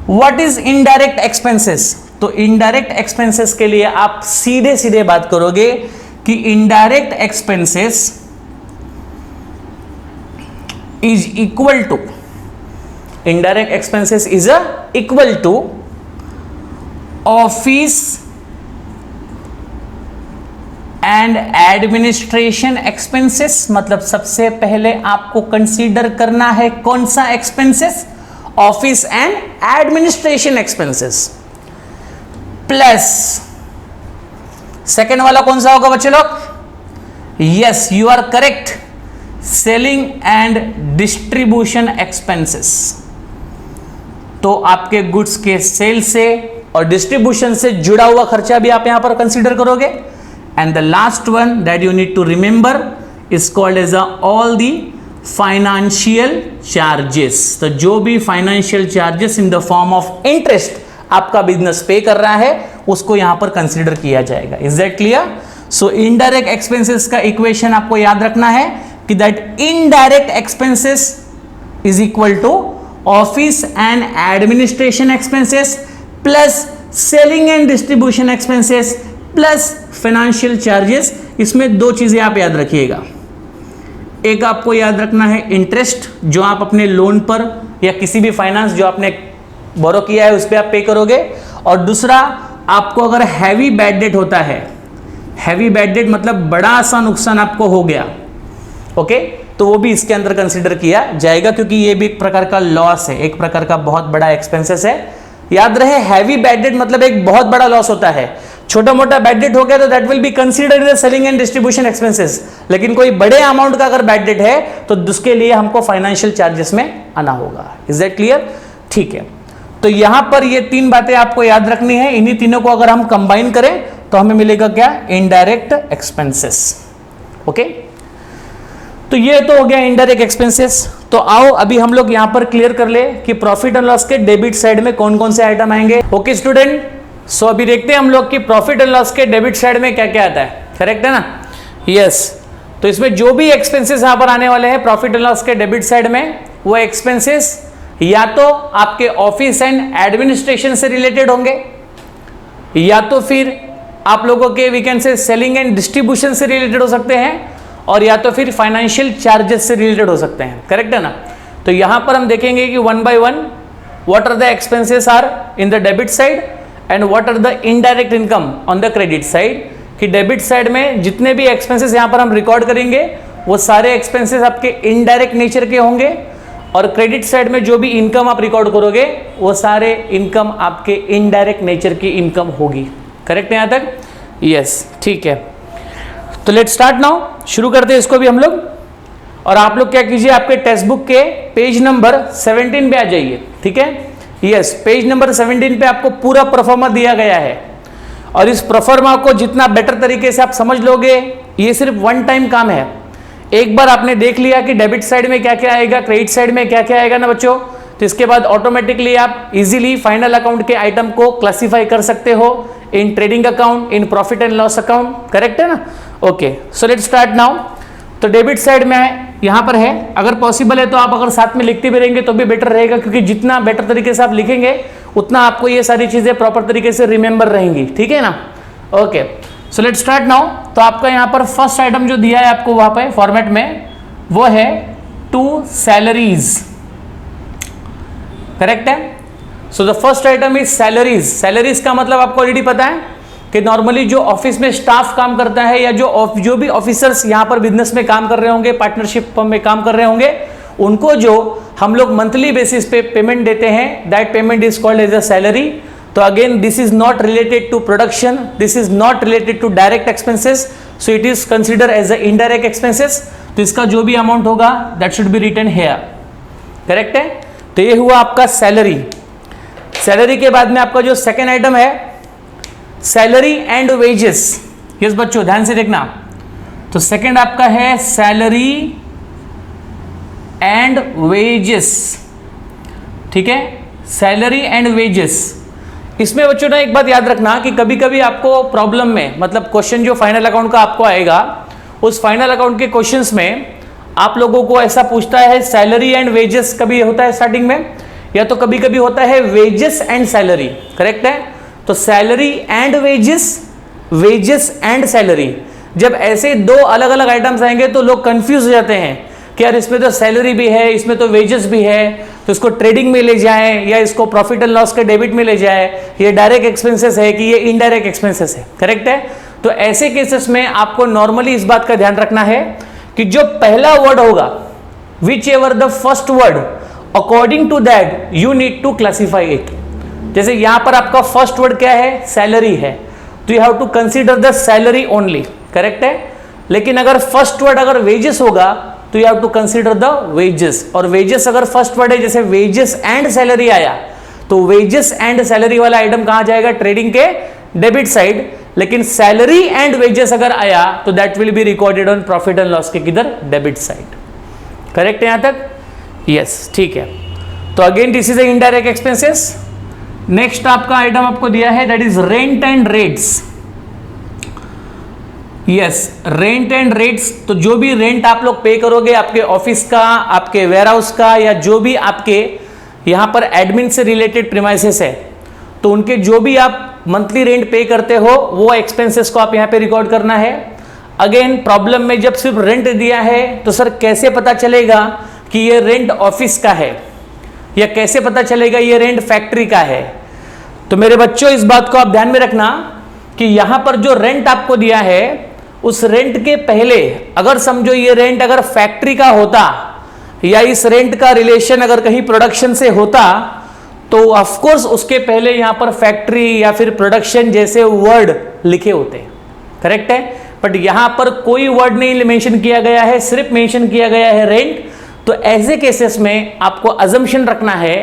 व्हाट इज इनडायरेक्ट एक्सपेंसेस, तो इनडायरेक्ट एक्सपेंसेस के लिए आप सीधे सीधे बात करोगे कि indirect expenses is equal to, indirect expenses is equal to office and administration expenses। मतलब सबसे पहले आपको कंसीडर करना है कौन सा expenses, office and administration expenses, plus second वाला कौन सा होगा बच्चे लोग, yes you are correct, selling and distribution expenses. तो आपके गुड्स के सेल से और डिस्ट्रीब्यूशन से जुड़ा हुआ खर्चा भी आप यहां पर कंसीडर करोगे। And the last one that you need to remember is called as all the financial charges. तो जो भी financial charges in the form of interest आपका बिजनेस पे कर रहा है, उसको यहां पर कंसीडर किया जाएगा। Is that clear? So indirect expenses का इक्वेशन आपको याद रखना है कि that indirect expenses is equal to office and administration expenses plus selling and distribution expenses plus financial charges. इसमें दो चीजें आप याद रखिएगा, एक आपको याद रखना है इंटरेस्ट जो आप अपने लोन पर या किसी भी फाइनेंस जो आपने बोरो किया है उस पर आप पे करोगे, और दूसरा आपको अगर हैवी बैड डेट होता है, हैवी बैड डेट मतलब बड़ा सा नुकसान आपको हो गया, ओके, तो वो भी इसके अंदर कंसीडर किया जाएगा, क्योंकि ये भी एक प्रकार का लॉस है, एक प्रकार का बहुत बड़ा एक्सपेंसेस है। याद रहे हैवी बैड डेट मतलब एक बहुत बड़ा लॉस होता है, छोटा मोटा बैड डेट हो गया तो that will be considered in selling and distribution expenses, लेकिन कोई बड़े अमाउंट का अगर बैड डेट है तो उसके लिए हमको फाइनेंशियल चार्जेस में आना होगा। Is that clear? ठीक है, तो यहां पर ये तीन बातें आपको याद रखनी है। इन्हीं तीनों को अगर हम कंबाइन करें तो हमें मिलेगा क्या, इनडायरेक्ट एक्सपेंसेस। ओके, तो ये तो हो गया इनडायरेक्ट एक्सपेंसेस। तो आओ अभी हम लोग यहां पर क्लियर कर ले कि प्रॉफिट एंड लॉस के डेबिट साइड में कौन कौन से आइटम आएंगे। ओके स्टूडेंट, सो अभी देखते हैं हम लोग कि प्रॉफिट एंड लॉस के डेबिट साइड में क्या क्या आता है। करेक्ट है ना? यस, तो इसमें जो भी एक्सपेंसेस यहां पर आने वाले हैं प्रॉफिट एंड लॉस के डेबिट साइड में, वो एक्सपेंसेस या तो आपके ऑफिस एंड एडमिनिस्ट्रेशन से रिलेटेड होंगे, या तो फिर आप लोगों के we can say selling and distribution से रिलेटेड हो सकते हैं, और या तो फिर फाइनेंशियल चार्जेस से रिलेटेड हो सकते हैं। करेक्ट है ना? तो यहां पर हम देखेंगे कि one by one what are the expenses are in the debit side and what are the indirect income on the credit side. कि डेबिट साइड में जितने भी एक्सपेंसेस यहां पर हम रिकॉर्ड करेंगे वो सारे एक्सपेंसेस आपके इनडायरेक्ट नेचर के होंगे, और क्रेडिट साइड में जो भी इनकम आप रिकॉर्ड करोगे वो सारे इनकम आपके इनडायरेक्ट नेचर की इनकम होगी। करेक्ट है यहां तक? यस, ठीक है। तो लेट्स स्टार्ट नाउ, शुरू करते हैं इसको भी हम लोग। और आप लोग क्या कीजिए, आपके टेक्स्ट बुक के पेज नंबर 17 पे आ जाइए। ठीक है? यस, पेज नंबर 17 पे आपको पूरा परफॉर्मा दिया गया है, और इस परफॉर्मा को जितना बेटर तरीके से आप समझ लोगे, ये सिर्फ वन टाइम काम है। एक बार आपने देख लिया कि डेबिट साइड में क्या क्या आएगा, क्रेडिट साइड में क्या क्या आएगा ना बच्चों, तो इसके बाद ऑटोमेटिकली आप इजीली फाइनल अकाउंट के आइटम को क्लासिफाई कर सकते हो in trading account, in profit and loss account. Correct है ना? Okay, so let's start now. तो डेबिट साइड में यहाँ पर है, अगर पॉसिबल है तो आप अगर साथ में लिखते भी रहेंगे तो भी बेटर रहेगा, क्योंकि जितना बेटर तरीके से आप लिखेंगे उतना आपको ये सारी चीजें प्रॉपर तरीके से रिमेंबर रहेंगी, ठीक है ना। Okay, so let's start now. तो आपका यहाँ पर फर्स्ट आइटम जो दिया है आपको वहां पे फॉर्मेट में, वो है 2 सैलरीज, करेक्ट है। So the first item is salaries. Salaries का मतलब आपको ऑलरेडी पता है कि नॉर्मली जो ऑफिस में स्टाफ काम करता है या जो भी ऑफिसर्स यहाँ पर बिजनेस में काम कर रहे होंगे, पार्टनरशिप में काम कर रहे होंगे, उनको जो हम लोग मंथली बेसिस पे पेमेंट देते हैं, that payment is called as a salary. तो again this is not related to production, this is not related to direct expenses, so it is consider as a indirect expenses. तो इसका जो भी अमाउंट होगा that should be written here, correct है। तो ये हुआ आपका सैलरी। सैलरी के बाद में आपका जो सेकेंड आइटम है सैलरी एंड वेजेस। यस बच्चों ध्यान से देखना, तो सेकेंड आपका है सैलरी एंड वेजेस, ठीक है, सैलरी एंड वेजेस। इसमें बच्चों ना एक बात याद रखना कि कभी कभी आपको प्रॉब्लम में, मतलब क्वेश्चन जो फाइनल अकाउंट का आपको आएगा, उस फाइनल अकाउंट के क्वेश्चंस में आप लोगों को ऐसा पूछता है सैलरी एंड वेजेस कभी होता है स्टार्टिंग में, या तो कभी कभी होता है वेजेस एंड सैलरी, करेक्ट है। तो salary and wages, wages and salary, जब ऐसे 2 अलग अलग आइटम्स आएंगे तो लोग कंफ्यूज हो जाते हैं कि यार इसमें तो सैलरी भी है, इसमें तो वेजेस भी है, तो इसको ट्रेडिंग में ले जाएं या इसको प्रॉफिट एंड लॉस के डेबिट में ले जाए, ये डायरेक्ट एक्सपेंसेस है कि ये इनडायरेक्ट एक्सपेंसेस है, करेक्ट है। तो ऐसे केसेस में आपको नॉर्मली इस बात का ध्यान रखना है कि जो पहला वर्ड होगा, whichever the first word, according to that you need to classify it. जैसे यहां पर आपका फर्स्ट वर्ड क्या है, सैलरी है, तो you have to consider the salary only, correct है। लेकिन अगर फर्स्ट वर्ड अगर वेजेस होगा तो you have to consider the wages, और वेजेस अगर फर्स्ट वर्ड है, जैसे वेजेस एंड सैलरी आया, तो वेजेस एंड सैलरी वाला आइटम कहां जाएगा, ट्रेडिंग के डेबिट साइड। लेकिन सैलरी एंड वेजेस अगर आया तो that will be recorded on profit and loss के किधर, डेबिट साइड, करेक्ट है यहां तक। यस, ठीक है। तो again this is a indirect expenses. Next आपका आइटम आपको दिया है that is rent and rates. Yes, rent and rates, तो जो भी रेंट आप लोग पे करोगे आपके ऑफिस का, आपके वेयर हाउस का, या जो भी आपके यहां पर एडमिन से रिलेटेड प्रीमाइसेस है, तो उनके जो भी आप मंथली रेंट पे करते हो वो एक्सपेंसेस को आप यहां पे रिकॉर्ड करना है। अगेन प्रॉब्लम में जब सिर्फ रेंट दिया है तो सर कैसे पता चलेगा कि ये रेंट ऑफिस का है, या कैसे पता चलेगा ये रेंट फैक्ट्री का है। तो मेरे बच्चों इस बात को आप ध्यान में रखना कि यहां पर जो रेंट आपको दिया है, उस रेंट के पहले अगर समझो ये रेंट अगर फैक्ट्री का होता, या इस रेंट का रिलेशन अगर कहीं प्रोडक्शन से होता, तो ऑफ कोर्स उसके पहले यहां पर फैक्ट्री या फिर प्रोडक्शन जैसे वर्ड लिखे होते, करेक्ट है। बट यहां पर कोई वर्ड नहीं मेंशन किया गया है, सिर्फ मेंशन किया गया है रेंट। तो ऐसे केसेस में आपको अजम्पशन रखना है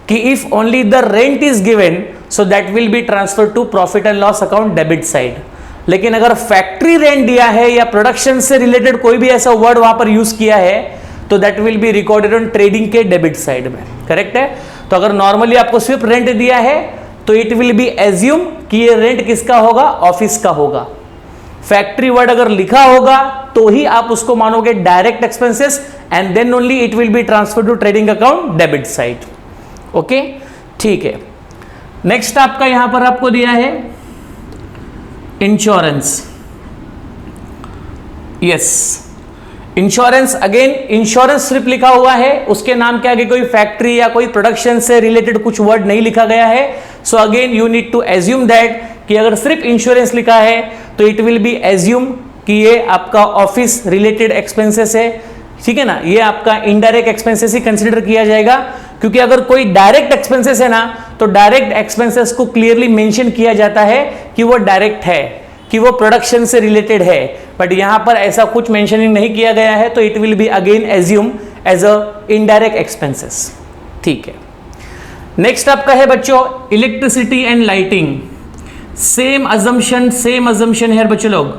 कि if only the rent is given, so that will be transfer to profit and loss account debit side. लेकिन अगर फैक्ट्री रेंट दिया है या प्रोडक्शन से रिलेटेड कोई भी ऐसा वर्ड वहां पर यूज किया है, तो that will be recorded on trading के डेबिट साइड में, करेक्ट है। तो अगर नॉर्मली आपको सिर्फ रेंट दिया है तो इट विल बी एज्यूम कि ये रेंट किसका होगा, ऑफिस का होगा। फैक्ट्री वर्ड अगर लिखा होगा तो ही आप उसको मानोगे direct expenses, and then only it will be transfer to trading account debit side, okay, ठीक है। नेक्स्ट आपका यहां पर आपको दिया है insurance. Yes, insurance, again insurance सिर्फ लिखा हुआ है, उसके नाम के आगे कोई फैक्ट्री या कोई प्रोडक्शन से रिलेटेड कुछ वर्ड नहीं लिखा गया है। So again you need to assume that कि अगर सिर्फ इंश्योरेंस लिखा है तो इट विल बी एज्यूम कि ये आपका ऑफिस रिलेटेड एक्सपेंसेस है, ठीक है ना, ये आपका इनडायरेक्ट एक्सपेंसेस ही कंसिडर किया जाएगा। क्योंकि अगर कोई डायरेक्ट एक्सपेंसेस है ना, तो डायरेक्ट एक्सपेंसेस को क्लियरली मेंशन किया जाता है कि वो डायरेक्ट है, कि वो प्रोडक्शन से रिलेटेड है। बट यहां पर ऐसा कुछ मेंशनिंग नहीं किया गया है, तो it will be again assume as a indirect expenses, ठीक है। नेक्स्ट आपका है बच्चों electricity and lighting. Same assumption है बच्चों लोग।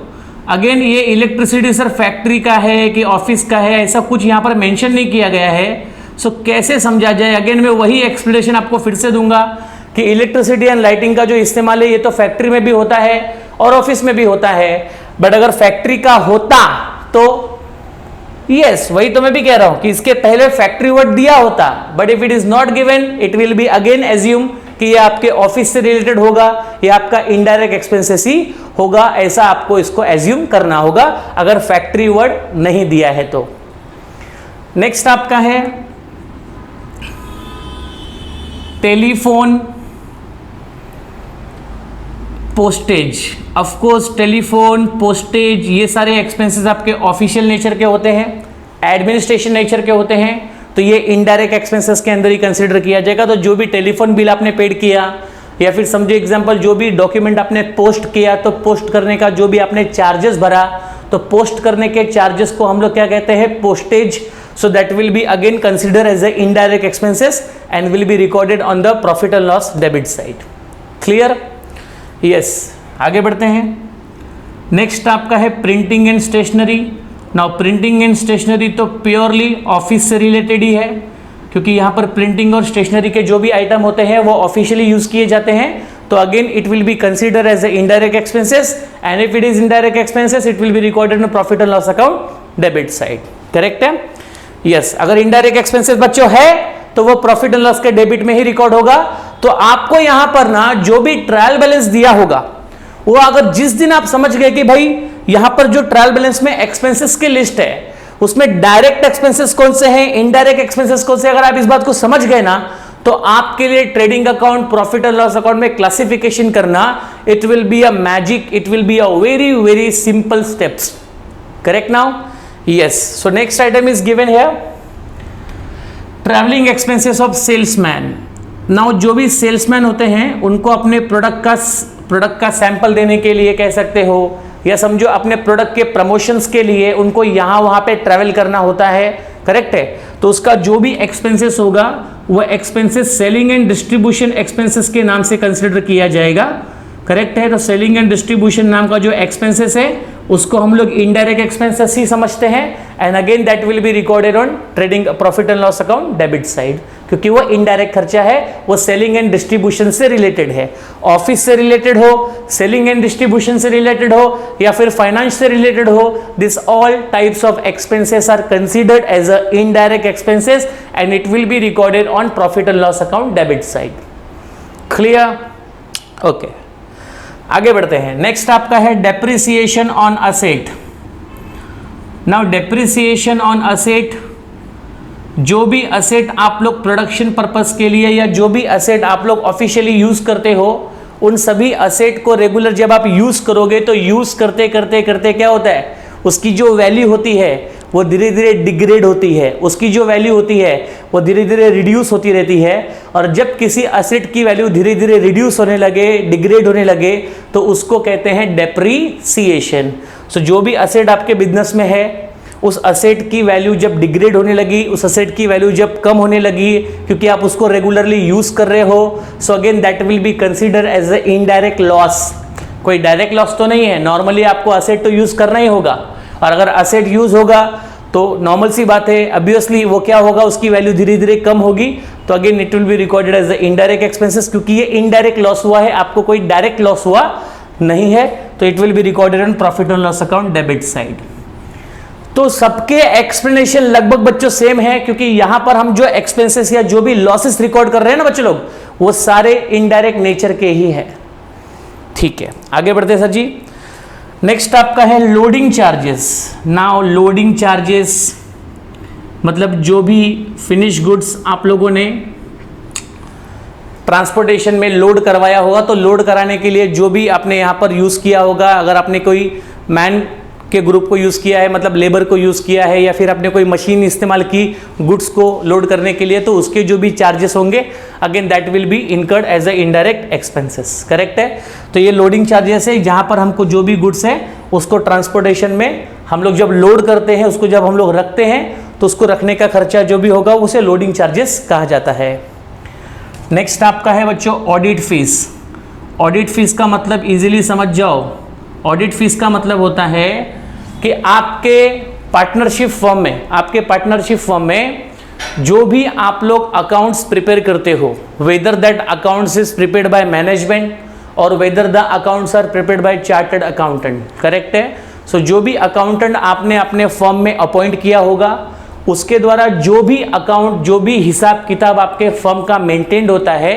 अगेन ये इलेक्ट्रिसिटी सर फैक्ट्री का है कि ऑफिस का है, ऐसा कुछ यहां पर मेंशन नहीं किया गया है। सो कैसे समझा जाए, अगेन मैं वही एक्सप्लेनेशन आपको फिर से दूंगा कि इलेक्ट्रिसिटी एंड लाइटिंग का जो इस्तेमाल है ये तो फैक्ट्री में भी होता है और ऑफिस में भी होता है। बट अगर फैक्ट्री का होता तो यस, वही तो मैं भी कह रहा हूं कि इसके पहले फैक्ट्री वर्ड दिया होता, but if it is not given it will be again assume कि ये आपके ऑफिस से रिलेटेड होगा, ये आपका इनडायरेक्ट एक्सपेंसेस ही होगा, ऐसा आपको इसको एज्यूम करना होगा अगर फैक्ट्री वर्ड नहीं दिया है तो। नेक्स्ट आपका है telephone postage. Of course telephone postage ये सारे एक्सपेंसेस आपके ऑफिशियल नेचर के होते हैं, एडमिनिस्ट्रेशन नेचर के होते हैं, तो ये इनडायरेक्ट एक्सपेंसेस के अंदर ही कंसीडर किया जाएगा। तो जो भी टेलीफोन बिल आपने पेड किया या फिर समझो एग्जांपल जो भी डॉक्यूमेंट आपने पोस्ट किया, तो पोस्ट करने का जो भी आपने चार्जेस भरा, तो पोस्ट करने के चार्जेस को हम लोग क्या कहते हैं, postage. So that will be again consider as a indirect expenses and will be recorded on the profit and loss debit side. Clear? Yes, आगे बढ़ते हैं। नेक्स्ट आपका है printing and stationery. Now printing and stationery तो प्योरली ऑफिस से रिलेटेड ही है, क्योंकि यहाँ पर प्रिंटिंग और स्टेशनरी के जो भी आइटम होते हैं वो ऑफिशियली यूज किए जाते हैं, तो again it will be consider as a indirect expenses and if it is indirect expenses it will be recorded in profit and loss account debit side. Correct है? यस, अगर इनडायरेक्ट एक्सपेंसेस बच्चों है तो वो प्रॉफिट एंड लॉस के डेबिट में ही रिकॉर्ड होगा। तो आपको यहां पर ना जो भी ट्रायल बैलेंस दिया होगा वो अगर जिस दिन आप समझ गए कि भाई यहां पर जो ट्रायल बैलेंस में एक्सपेंसेस की लिस्ट है उसमें डायरेक्ट एक्सपेंसेस कौन से हैं, इनडायरेक्ट एक्सपेंसेस कौन से, अगर आप इस बात को समझ गए ना तो आपके लिए trading account, profit and loss account में क्लासिफिकेशन करना it will be a magic, it will be a very very simple steps. Correct now? Yes, so next item is given here travelling expenses of salesman. Now जो भी सेल्समैन होते हैं उनको अपने प्रोडक्ट का सैंपल देने के लिए कह सकते हो, या समझो अपने प्रोडक्ट के प्रमोशंस के लिए उनको यहाँ वहाँ पे ट्रैवल करना होता है। करेक्ट है? तो उसका जो भी एक्सपेंसेस होगा वो expenses selling and distribution expenses के नाम से कंसिडर किया जाएगा। करेक्ट है? तो सेलिंग एंड डिस्ट्रीब्यूशन नाम का जो एक्सपेंसेस है उसको हम लोग इनडायरेक्ट एक्सपेंसेस ही समझते हैं and again that will be recorded on trading profit and loss account debit side, क्योंकि वो इनडायरेक्ट खर्चा है, वो सेलिंग एंड डिस्ट्रीब्यूशन से रिलेटेड है। ऑफिस से रिलेटेड हो, सेलिंग एंड डिस्ट्रीब्यूशन से रिलेटेड हो या फिर फाइनेंस से रिलेटेड हो, this all types of expenses are considered as a indirect expenses and it will be recorded on profit and loss account debit side. Clear? Okay, आगे बढ़ते हैं। नेक्स्ट आपका है depreciation on asset. Now depreciation on asset, जो भी असेट आप लोग प्रोडक्शन पर्पस के लिए या जो भी असेट आप लोग ऑफिशियली यूज करते हो, उन सभी असेट को रेगुलर जब आप यूज करोगे तो यूज करते करते करते क्या होता है, उसकी जो वैल्यू होती है वो धीरे धीरे डिग्रेड होती है, उसकी जो वैल्यू होती है वो धीरे धीरे रिड्यूस होती रहती है। और जब किसी असेट की वैल्यू धीरे धीरे रिड्यूस होने लगे, डिग्रेड होने लगे, तो उसको कहते हैं डेप्रीसिएशन। सो जो भी असेट आपके बिजनेस में है उस असेट की वैल्यू जब डिग्रेड होने लगी, उस असेट की वैल्यू जब कम होने लगी क्योंकि आप उसको रेगुलरली यूज कर रहे हो, so again that will be consider as a indirect loss. कोई डायरेक्ट लॉस तो नहीं है, नॉर्मली आपको असेट तो यूज करना ही होगा, और अगर असेट यूज होगा तो नॉर्मल सी बात है, ऑब्वियसली वो क्या होगा, उसकी वैल्यू धीरे धीरे कम होगी, तो again it will be recorded as the indirect expenses, क्योंकि ये इनडायरेक्ट लॉस हुआ है, आपको कोई डायरेक्ट लॉस हुआ नहीं है, तो it will be recorded on profit and loss account debit side. तो सबके एक्सप्लेनेशन लगभग बच्चों सेम है, क्योंकि यहां पर हम जो एक्सपेंसेस या जो भी लॉसेस रिकॉर्ड कर रहे हैं ना बच्चों लोग, वो सारे इनडायरेक्ट नेचर के ही है। ठीक है, आगे बढ़ते हैं सर जी। नेक्स्ट आपका है loading charges. Now loading charges मतलब जो भी फिनिश गुड्स आप लोगों ने ट्रांसपोर्टेशन में लोड करवाया होगा, तो लोड कराने के लिए जो भी आपने यहाँ पर यूज़ किया होगा, अगर आपने कोई मैन के ग्रुप को यूज़ किया है, मतलब लेबर को यूज़ किया है, या फिर आपने कोई मशीन इस्तेमाल की गुड्स को लोड करने के लिए, तो उसके जो भी चार्जेस होंगे again that will be incurred as a indirect expenses. Correct है? तो ये लोडिंग चार्जेस है, जहाँ पर हमको जो भी गुड्स है उसको ट्रांसपोर्टेशन में हम लोग जब लोड करते हैं, उसको जब हम लोग रखते हैं, तो उसको रखने का खर्चा जो भी होगा उसे लोडिंग चार्जेस कहा जाता है। नेक्स्ट आपका है बच्चों ऑडिट फीस। ऑडिट फीस का मतलब इजीली समझ जाओ, ऑडिट फीस का मतलब होता है कि आपके पार्टनरशिप फर्म में जो भी आप लोग अकाउंट्स प्रिपेयर करते हो, whether that accounts is prepared by management और whether the accounts are prepared by chartered accountant. Correct है? सो जो भी अकाउंटेंट आपने अपने फर्म में अपॉइंट किया होगा, उसके द्वारा जो भी अकाउंट, जो भी हिसाब किताब आपके फर्म का मेंटेन्ड होता है,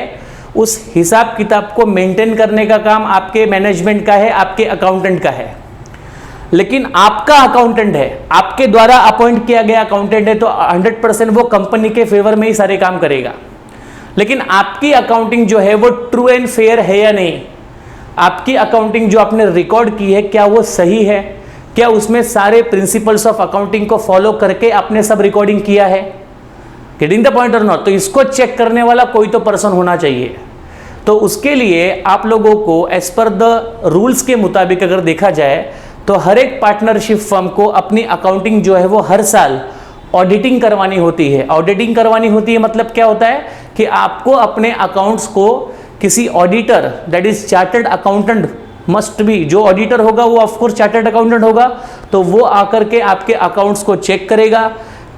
उस हिसाब किताब को मेंटेन करने का काम आपके मैनेजमेंट का है, आपके अकाउंटेंट का है। लेकिन आपका अकाउंटेंट है, आपके द्वारा अपॉइंट किया गया अकाउंटेंट है, तो 100% वो कंपनी के फेवर में ही सारे काम करेगा। लेकिन आपकी अकाउंटिंग जो है वो ट्रू एंड फेयर है या नहीं, आपकी अकाउंटिंग जो आपने रिकॉर्ड की है क्या वो सही है, क्या उसमें सारे प्रिंसिपल्स ऑफ अकाउंटिंग को फॉलो करके आपने सब रिकॉर्डिंग किया है, गेटिंग द पॉइंट और नॉट। तो इसको चेक करने वाला कोई तो पर्सन होना चाहिए। तो उसके लिए आप लोगों को एज पर द रूल्स के मुताबिक अगर देखा जाए तो हर एक पार्टनरशिप फर्म को अपनी अकाउंटिंग जो है वो हर साल ऑडिटिंग करवानी होती है। ऑडिटिंग करवानी होती है मतलब क्या होता है कि आपको अपने अकाउंट्स को किसी auditor, that is chartered accountant must be, जो ऑडिटर होगा वो ऑफकोर्स चार्टर्ड अकाउंटेंट होगा, तो वो आकर के आपके अकाउंट्स को चेक करेगा।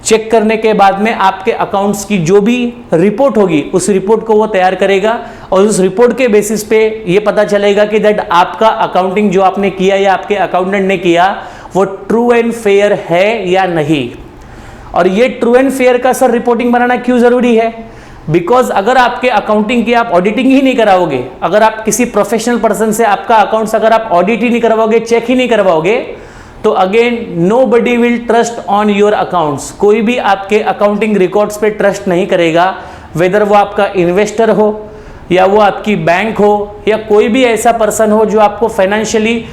चेक करने के बाद में आपके अकाउंट्स की जो भी रिपोर्ट होगी उस रिपोर्ट को वो तैयार करेगा, और उस रिपोर्ट के बेसिस पे ये पता चलेगा कि दैट आपका अकाउंटिंग जो आपने किया या आपके अकाउंटेंट ने किया वो ट्रू एंड फेयर है या नहीं। और ये ट्रू एंड फेयर का सर रिपोर्टिंग बनाना क्यों जरूरी है? बिकॉज अगर आपके अकाउंटिंग की आप ऑडिटिंग ही नहीं कराओगे, अगर आप किसी प्रोफेशनल पर्सन से आपका अकाउंट्स अगर आप ऑडिट ही नहीं करवाओगे, चेक ही नहीं करवाओगे, तो again nobody will trust on your accounts. कोई भी आपके अकाउंटिंग रिकॉर्ड्स पे ट्रस्ट नहीं करेगा, वेदर वो आपका इन्वेस्टर हो या वो आपकी बैंक हो या कोई भी ऐसा पर्सन हो जो आपको फाइनेंशियली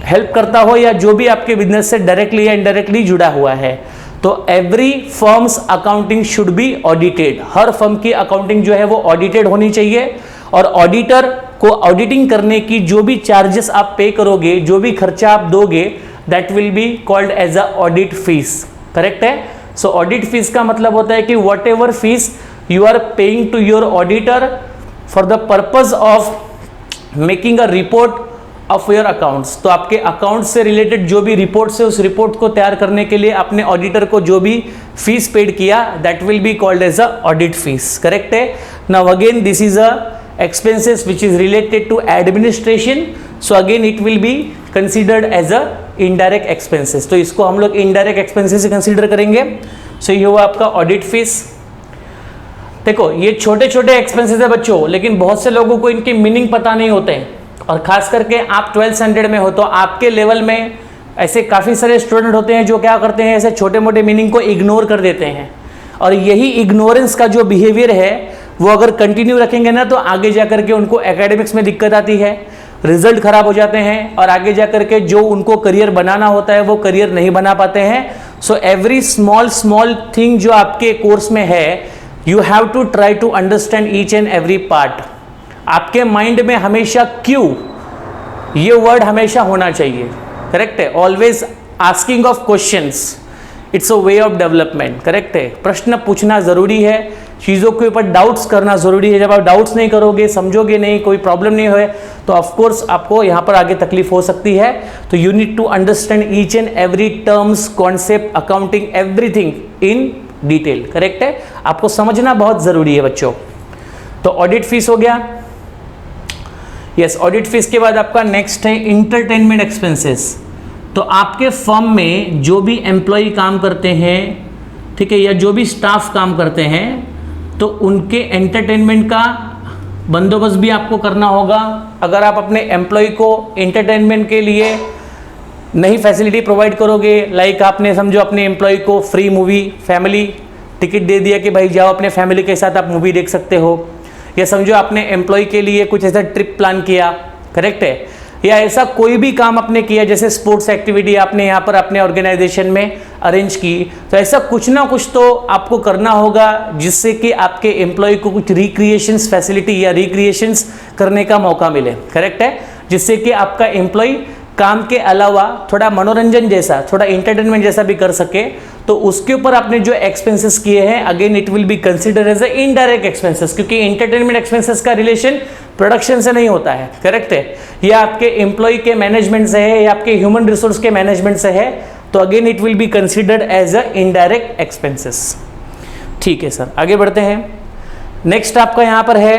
हेल्प करता हो या जो भी आपके बिजनेस से डायरेक्टली या इनडायरेक्टली जुड़ा हुआ है। तो every firms accounting should be audited. Her firm की अकाउंटिंग जो है वो ऑडिटेड होनी चाहिए, और ऑडिटर को ऑडिटिंग करने की जो भी चार्जेस आप पे करोगे, जो भी खर्चा आप दोगे, that will be called as a audit fees. Correct है? सो ऑडिट फीस का मतलब होता है कि whatever fees you are paying to your auditor for the purpose of making a report of your accounts. तो आपके अकाउंट से रिलेटेड जो भी रिपोर्ट्स है, उस रिपोर्ट को तैयार करने के लिए आपने ऑडिटर को जो भी फीस पेड किया, that will be called as a audit fees. Correct है? Now again this is a expenses which is related to administration, so again it will be considered as a indirect expenses। तो इसको हम लोग indirect expenses से consider करेंगे। so ये हुआ आपका ऑडिट फीस। देखो ये छोटे छोटे एक्सपेंसेस है बच्चों, लेकिन बहुत से लोगों को इनके मीनिंग पता नहीं होते हैं, और खास करके आप 12th स्टैंडर्ड में हो तो आपके लेवल में ऐसे काफ़ी सारे स्टूडेंट होते हैं जो क्या करते हैं, ऐसे छोटे मोटे मीनिंग को इग्नोर कर देते हैं। और यही इग्नोरेंस का जो बिहेवियर है वो अगर कंटिन्यू रखेंगे ना, तो आगे जाकर के उनको एकेडमिक्स में दिक्कत आती है, रिजल्ट खराब हो जाते हैं, और आगे जाकर के जो उनको करियर बनाना होता है वो करियर नहीं बना पाते हैं। सो एवरी स्मॉल थिंग जो आपके कोर्स में है, you have to try to understand each and every part. आपके माइंड में हमेशा क्यों ये वर्ड हमेशा होना चाहिए। करेक्ट है? Always asking of questions, it's a way of development. Correct है? प्रश्न पूछना जरूरी है, चीज़ों के ऊपर डाउट्स करना जरूरी है। जब आप डाउट्स नहीं करोगे, समझोगे नहीं, कोई प्रॉब्लम नहीं होए, तो ऑफकोर्स आपको यहाँ पर आगे तकलीफ हो सकती है। तो you need to understand each and every terms, concept, accounting, everything in detail. Correct है? आपको समझना बहुत जरूरी है बच्चों। तो ऑडिट फीस हो गया। यस, ऑडिट फीस के बाद आपका नेक्स्ट है इंटरटेनमेंट एक्सपेंसेस। तो आपके फर्म में जो भी एम्प्लॉय काम करते हैं, ठीक है, या जो भी स्टाफ काम करते हैं, तो उनके एंटरटेनमेंट का बंदोबस्त भी आपको करना होगा। अगर आप अपने एम्प्लॉय को एंटरटेनमेंट के लिए नई फैसिलिटी प्रोवाइड करोगे, लाइक आपने समझो अपने एम्प्लॉय को फ्री मूवी फैमिली टिकट दे दिया कि भाई जाओ अपने फैमिली के साथ आप मूवी देख सकते हो, या समझो आपने एम्प्लॉय के लिए कुछ ऐसा ट्रिप प्लान किया, करेक्ट है, या ऐसा कोई भी काम आपने किया, जैसे स्पोर्ट्स एक्टिविटी आपने यहाँ पर अपने ऑर्गेनाइजेशन में अरेंज की, तो ऐसा कुछ ना कुछ तो आपको करना होगा जिससे कि आपके एम्प्लॉय को कुछ रिक्रिएशंस फैसिलिटी या रिक्रिएशंस करने का मौका मिले। करेक्ट है? जिससे कि आपका एम्प्लॉय काम के अलावा थोड़ा मनोरंजन जैसा, थोड़ा इंटरटेनमेंट जैसा भी कर सके। तो उसके ऊपर आपने जो एक्सपेंसेस किए हैं, again it will be consider as a indirect expenses, क्योंकि इंटरटेनमेंट एक्सपेंसेस का रिलेशन प्रोडक्शन से नहीं होता है। करेक्ट है? या आपके एम्प्लॉय के मैनेजमेंट से है, या आपके ह्यूमन रिसोर्स के मैनेजमेंट से है, तो again it will be considered as a indirect expenses. ठीक है सर, आगे बढ़ते हैं। नेक्स्ट आपका यहां पर है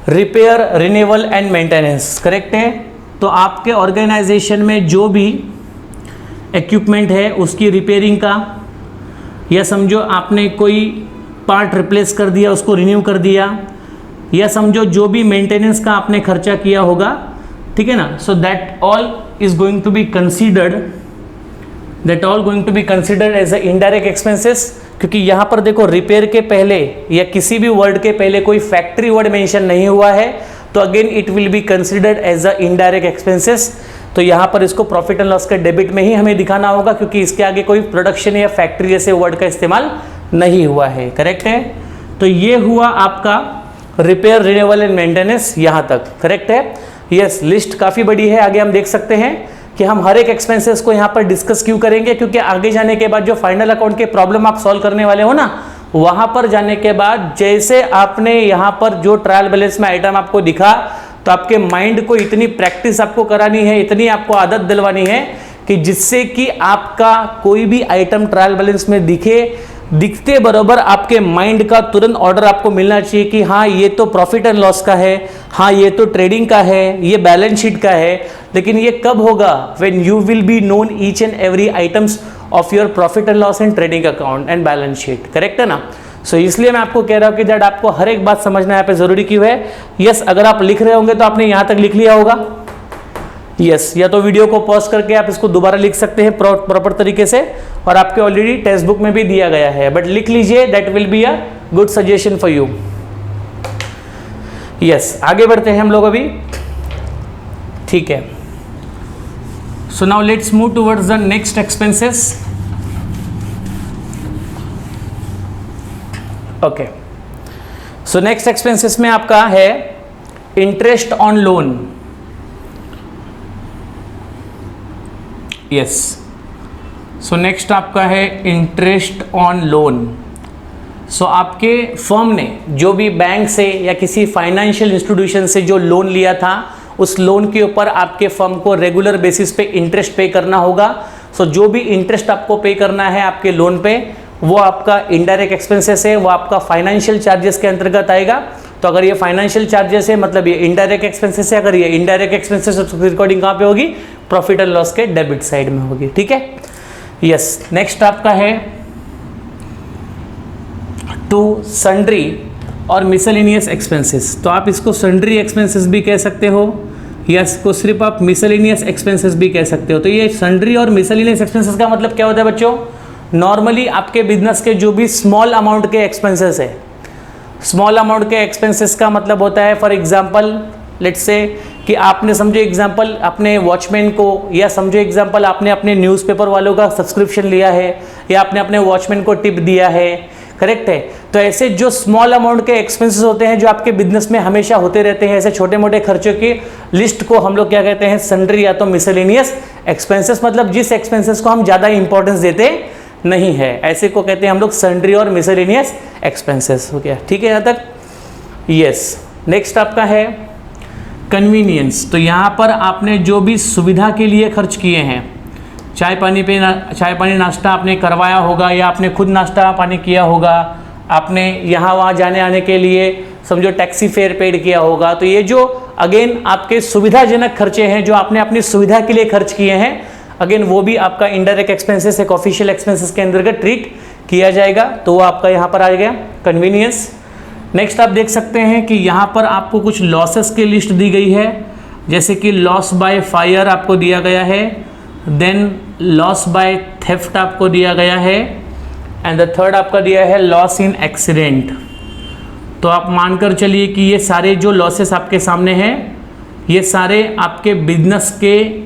repair, renewal and maintenance. Correct है? तो आपके ऑर्गेनाइजेशन में जो भी इक्विपमेंट है उसकी रिपेयरिंग का, या समझो आपने कोई पार्ट रिप्लेस कर दिया, उसको रिन्यू कर दिया, या समझो जो भी मेंटेनेंस का आपने खर्चा किया होगा, ठीक है ना, so that all is going to be considered, that all going to be considered as a indirect expenses. क्योंकि यहाँ पर देखो रिपेयर के पहले या किसी भी वर्ड के पहले कोई फैक्ट्री वर्ड मेंशन नहीं हुआ है, तो again it will be considered as a indirect expenses. तो यहाँ पर इसको प्रॉफिट एंड लॉस के डेबिट में ही हमें दिखाना होगा, क्योंकि इसके आगे कोई प्रोडक्शन या फैक्ट्री जैसे वर्ड का इस्तेमाल नहीं हुआ है। करेक्ट है? तो ये हुआ आपका रिपेयर, रिन्यूअल एंड मेंटेनेंस, यहाँ तक करेक्ट है। यस, लिस्ट काफ़ी बड़ी है, आगे हम देख सकते हैं कि हम हर एक एक्सपेंसेस को यहाँ पर डिस्कस क्यों करेंगे, क्योंकि आगे जाने के बाद जो फाइनल अकाउंट के प्रॉब्लम आप सॉल्व करने वाले हो ना, वहाँ पर जाने के बाद जैसे आपने यहाँ पर जो ट्रायल बैलेंस में आइटम आपको दिखा, तो आपके माइंड को इतनी प्रैक्टिस आपको करानी है, इतनी आपको आदत दिलवानी है कि जिससे कि आपका कोई भी आइटम ट्रायल बैलेंस में दिखते बराबर आपके माइंड का तुरंत ऑर्डर आपको मिलना चाहिए कि हाँ ये तो प्रॉफिट एंड लॉस का है, हाँ ये तो ट्रेडिंग का है, ये बैलेंस शीट का है। लेकिन ये कब होगा? When you will be known each and every items of your profit and loss and trading account and balance sheet. Correct है ना? सो इसलिए मैं आपको कह रहा हूँ कि दैट आपको हर एक बात समझना यहाँ पे जरूरी क्यों है। यस, अगर आप लिख रहे होंगे तो आपने यहाँ तक लिख लिया होगा। यस, या तो वीडियो को पॉज करके आप इसको दोबारा लिख सकते हैं प्रॉपर तरीके से, और आपके ऑलरेडी टेक्स्ट बुक में भी दिया गया है, बट लिख लीजिए, that will be a good suggestion for you. Yes, आगे बढ़ते हैं हम लोग अभी। ठीक है, so now let's move towards the next expenses. Okay, so next expenses में आपका है interest on loan. Yes, so next आपका है इंटरेस्ट ऑन लोन। सो आपके फर्म ने जो भी बैंक से या किसी फाइनेंशियल इंस्टीट्यूशन से जो लोन लिया था, उस लोन के ऊपर आपके फर्म को रेगुलर बेसिस पे इंटरेस्ट पे करना होगा। सो जो भी इंटरेस्ट आपको पे करना है आपके लोन पे, वो आपका इनडायरेक्ट एक्सपेंसेस है, वो आपका फाइनेंशियल चार्जेस के अंतर्गत आएगा। तो अगर ये फाइनेंशियल चार्जेस है मतलब ये इनडायरेक्ट एक्सपेंसेस है, अगर ये इनडायरेक्ट एक्सपेंसेस है तो रिकॉर्डिंग कहाँ पे होगी? प्रॉफिट एंड लॉस के डेबिट साइड में होगी। ठीक है? यस, नेक्स्ट आपका है टू सन्ड्री और मिसलेनियस एक्सपेंसेस। तो आप इसको सन्ड्री एक्सपेंसेस भी कह सकते हो, या इसको सिर्फ आप मिसलेनियस एक्सपेंसेस भी कह सकते हो। तो ये सन्ड्री और मिसलेनियस एक्सपेंसेस का मतलब क्या होता है बच्चों? नॉर्मली आपके बिजनेस के जो भी स्मॉल अमाउंट के एक्सपेंसेस है, स्मॉल अमाउंट के एक्सपेंसेस का मतलब होता है, फॉर एग्जांपल लेट्स से कि आपने समझो एग्जांपल अपने वॉचमैन को, या समझो एग्जांपल आपने अपने न्यूज़पेपर वालों का सब्सक्रिप्शन लिया है, या आपने अपने वॉचमैन को टिप दिया है। करेक्ट है? तो ऐसे जो स्मॉल अमाउंट के एक्सपेंसेस होते हैं जो आपके बिजनेस में हमेशा होते रहते हैं, ऐसे छोटे मोटे खर्चों की लिस्ट को हम लोग क्या कहते हैं? सन्ड्री या तो मिसलेनियस एक्सपेंसेस। मतलब जिस एक्सपेंसेस को हम ज़्यादा इंपॉर्टेंस देते नहीं है, ऐसे को कहते हैं हम लोग सन्ड्री और मिसलेनियस एक्सपेंसेस। हो गया? ठीक है यहाँ तक? यस, नेक्स्ट आपका है कन्वीनियंस। तो यहाँ पर आपने जो भी सुविधा के लिए खर्च किए हैं, चाय पानी नाश्ता आपने करवाया होगा, या आपने खुद नाश्ता पानी किया होगा, आपने यहाँ वहाँ जाने आने के लिए समझो टैक्सी फेयर पेड किया होगा। तो ये जो अगेन आपके सुविधाजनक खर्चे हैं जो आपने अपनी सुविधा के लिए खर्च किए हैं, अगेन वो भी आपका इनडायरेक्ट एक्सपेंसेस एक ऑफिशियल एक्सपेंसेस के अंतर्गत ट्रीट किया जाएगा। तो वो आपका यहाँ पर आ गया कन्वीनियंस। नेक्स्ट आप देख सकते हैं कि यहाँ पर आपको कुछ लॉसेस की लिस्ट दी गई है, जैसे कि लॉस बाय फायर आपको दिया गया है, देन लॉस बाय थेफ्ट आपको दिया गया है, एंड द थर्ड आपका दिया है लॉस इन एक्सीडेंट। तो आप मानकर चलिए कि ये सारे जो लॉसेस आपके सामने हैं, ये सारे आपके बिजनेस के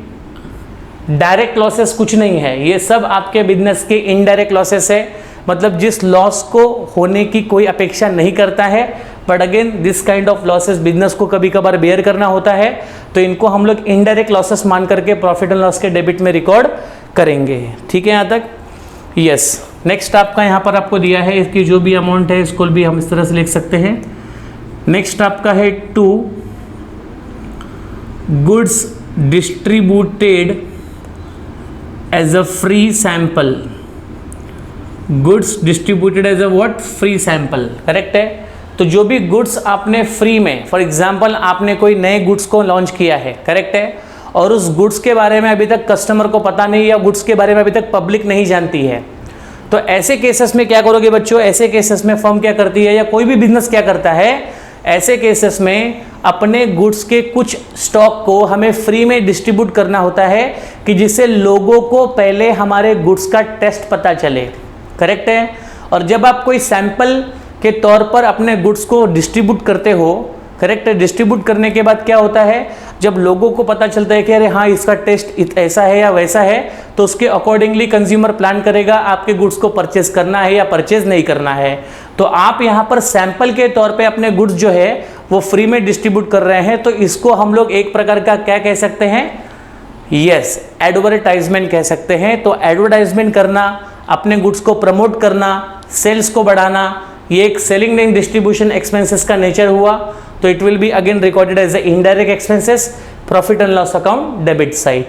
डायरेक्ट लॉसेस कुछ नहीं है, ये सब आपके बिजनेस के इनडायरेक्ट लॉसेस है। मतलब जिस लॉस को होने की कोई अपेक्षा नहीं करता है, but again this kind of losses business को कभी कभार बेयर करना होता है, तो इनको हम लोग इनडायरेक्ट लॉसेस मान करके प्रॉफिट एंड लॉस के डेबिट में रिकॉर्ड करेंगे। ठीक है यहाँ तक? यस, नेक्स्ट आपका यहाँ पर आपको दिया है, इसकी जो भी अमाउंट है इसको भी हम इस तरह से लिख सकते हैं। नेक्स्ट आपका है two goods distributed as a free sample. Goods distributed as a what? Free sample. Correct है? तो जो भी गुड्स आपने फ्री में, फॉर एग्जांपल आपने कोई नए गुड्स को लॉन्च किया है, करेक्ट है, और उस गुड्स के बारे में अभी तक कस्टमर को पता नहीं या गुड्स के बारे में अभी तक पब्लिक नहीं जानती है, तो ऐसे केसेस में क्या करोगे बच्चों? ऐसे केसेस में फर्म क्या करती है या कोई भी बिजनेस क्या करता है, ऐसे केसेस में अपने गुड्स के कुछ स्टॉक को हमें फ्री में डिस्ट्रीब्यूट करना होता है कि जिससे लोगों को पहले हमारे गुड्स का टेस्ट पता चले। करेक्ट है? और जब आप कोई सैंपल के तौर पर अपने गुड्स को डिस्ट्रीब्यूट करते हो, करेक्ट है, डिस्ट्रीब्यूट करने के बाद क्या होता है, जब लोगों को पता चलता है कि अरे हाँ इसका टेस्ट ऐसा है या वैसा है, तो उसके अकॉर्डिंगली कंज्यूमर प्लान करेगा आपके गुड्स को परचेज करना है या परचेज नहीं करना है। तो आप यहाँ पर सैंपल के तौर पे अपने गुड्स जो है वो फ्री में डिस्ट्रीब्यूट कर रहे हैं, तो इसको हम लोग एक प्रकार का क्या कह सकते हैं? यस, एडवर्टाइजमेंट कह सकते हैं। तो एडवर्टाइजमेंट करना, अपने गुड्स को प्रमोट करना, सेल्स को बढ़ाना, ये एक सेलिंग एंड डिस्ट्रीब्यूशन एक्सपेंसेस का नेचर हुआ। तो it will be again recorded as a indirect expenses, profit and loss account debit side.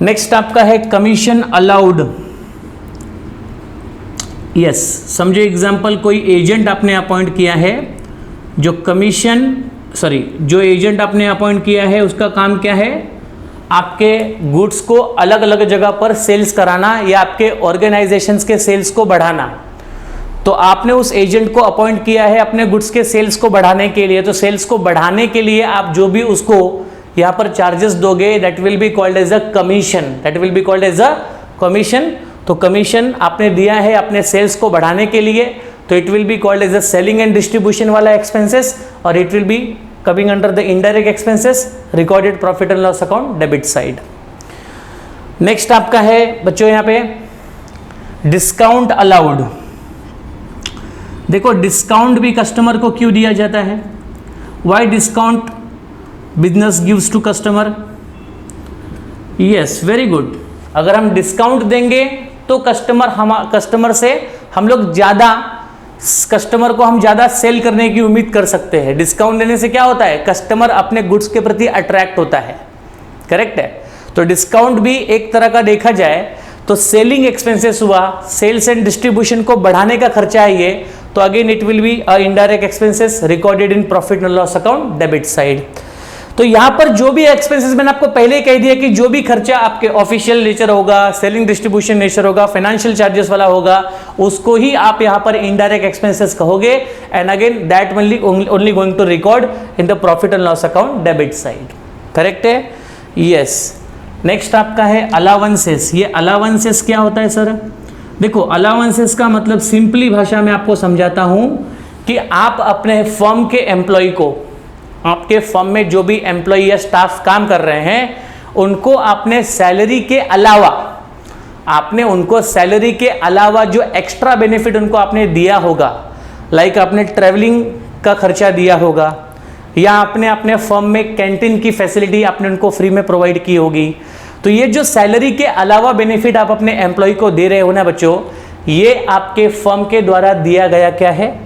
Next आपका है कमीशन अलाउड। यस, समझो एग्जांपल, कोई एजेंट आपने अपॉइंट किया है, जो एजेंट आपने अपॉइंट किया है उसका काम क्या है? आपके गुड्स को अलग अलग जगह पर सेल्स कराना या आपके ऑर्गेनाइजेशंस के सेल्स को बढ़ाना। तो आपने उस एजेंट को अपॉइंट किया है अपने गुड्स के सेल्स को बढ़ाने के लिए, तो सेल्स को बढ़ाने के लिए आप जो भी उसको यहाँ पर चार्जेस दोगे, that will be called as a commission. तो कमीशन आपने दिया है अपने सेल्स को बढ़ाने के लिए, तो it will be called as a selling and distribution वाला एक्सपेंसेस, और it will be coming under the indirect expenses, recorded profit and loss account debit side. Next आपका है बच्चों यहाँ पे डिस्काउंट अलाउड। देखो, डिस्काउंट भी कस्टमर को क्यों दिया जाता है? Why discount business gives to customer? Yes, very good. अगर हम डिस्काउंट देंगे तो कस्टमर से हम लोग ज़्यादा, कस्टमर को हम ज़्यादा सेल करने की उम्मीद कर सकते हैं। डिस्काउंट देने से क्या होता है? कस्टमर अपने गुड्स के प्रति अट्रैक्ट होता है। करेक्ट है? तो डिस्काउंट भी एक तरह का देखा जाए तो सेलिंग एक्सपेंसेस हुआ, सेल्स एंड डिस्ट्रीब्यूशन को बढ़ाने का खर्चा है ये, तो again it will B indirect expenses recorded in profit and loss account debit side. तो यहां पर जो भी एक्सपेंसेस, मैंने आपको पहले ही कह दिया कि जो भी खर्चा आपके ऑफिशियल नेचर होगा, सेलिंग डिस्ट्रीब्यूशन नेचर होगा, फाइनेंशियल चार्जेस वाला होगा, उसको ही आप यहां पर इनडायरेक्ट एक्सपेंसेस कहोगे, and again that only going to record in the profit and loss account debit side. Correct है? यस। नेक्स्ट आपका है अलाउंसेस। ये अलाउंसेस क्या होता है सर? देखो, अलाउंसेस का मतलब सिंपली भाषा में आपको समझाता हूं कि आप अपने फर्म के एम्प्लॉय को, आपके फर्म में जो भी एम्प्लॉय या स्टाफ काम कर रहे हैं, उनको आपने सैलरी के अलावा जो एक्स्ट्रा बेनिफिट उनको आपने दिया होगा, लाइक आपने ट्रैवलिंग का खर्चा दिया होगा, या आपने अपने फर्म में कैंटीन की फैसिलिटी आपने उनको फ्री में प्रोवाइड की होगी। तो ये जो सैलरी के अलावा बेनिफिट आप अपने एम्प्लॉय को दे रहे हो ना बच्चों, ये आपके फर्म के द्वारा दिया गया क्या है?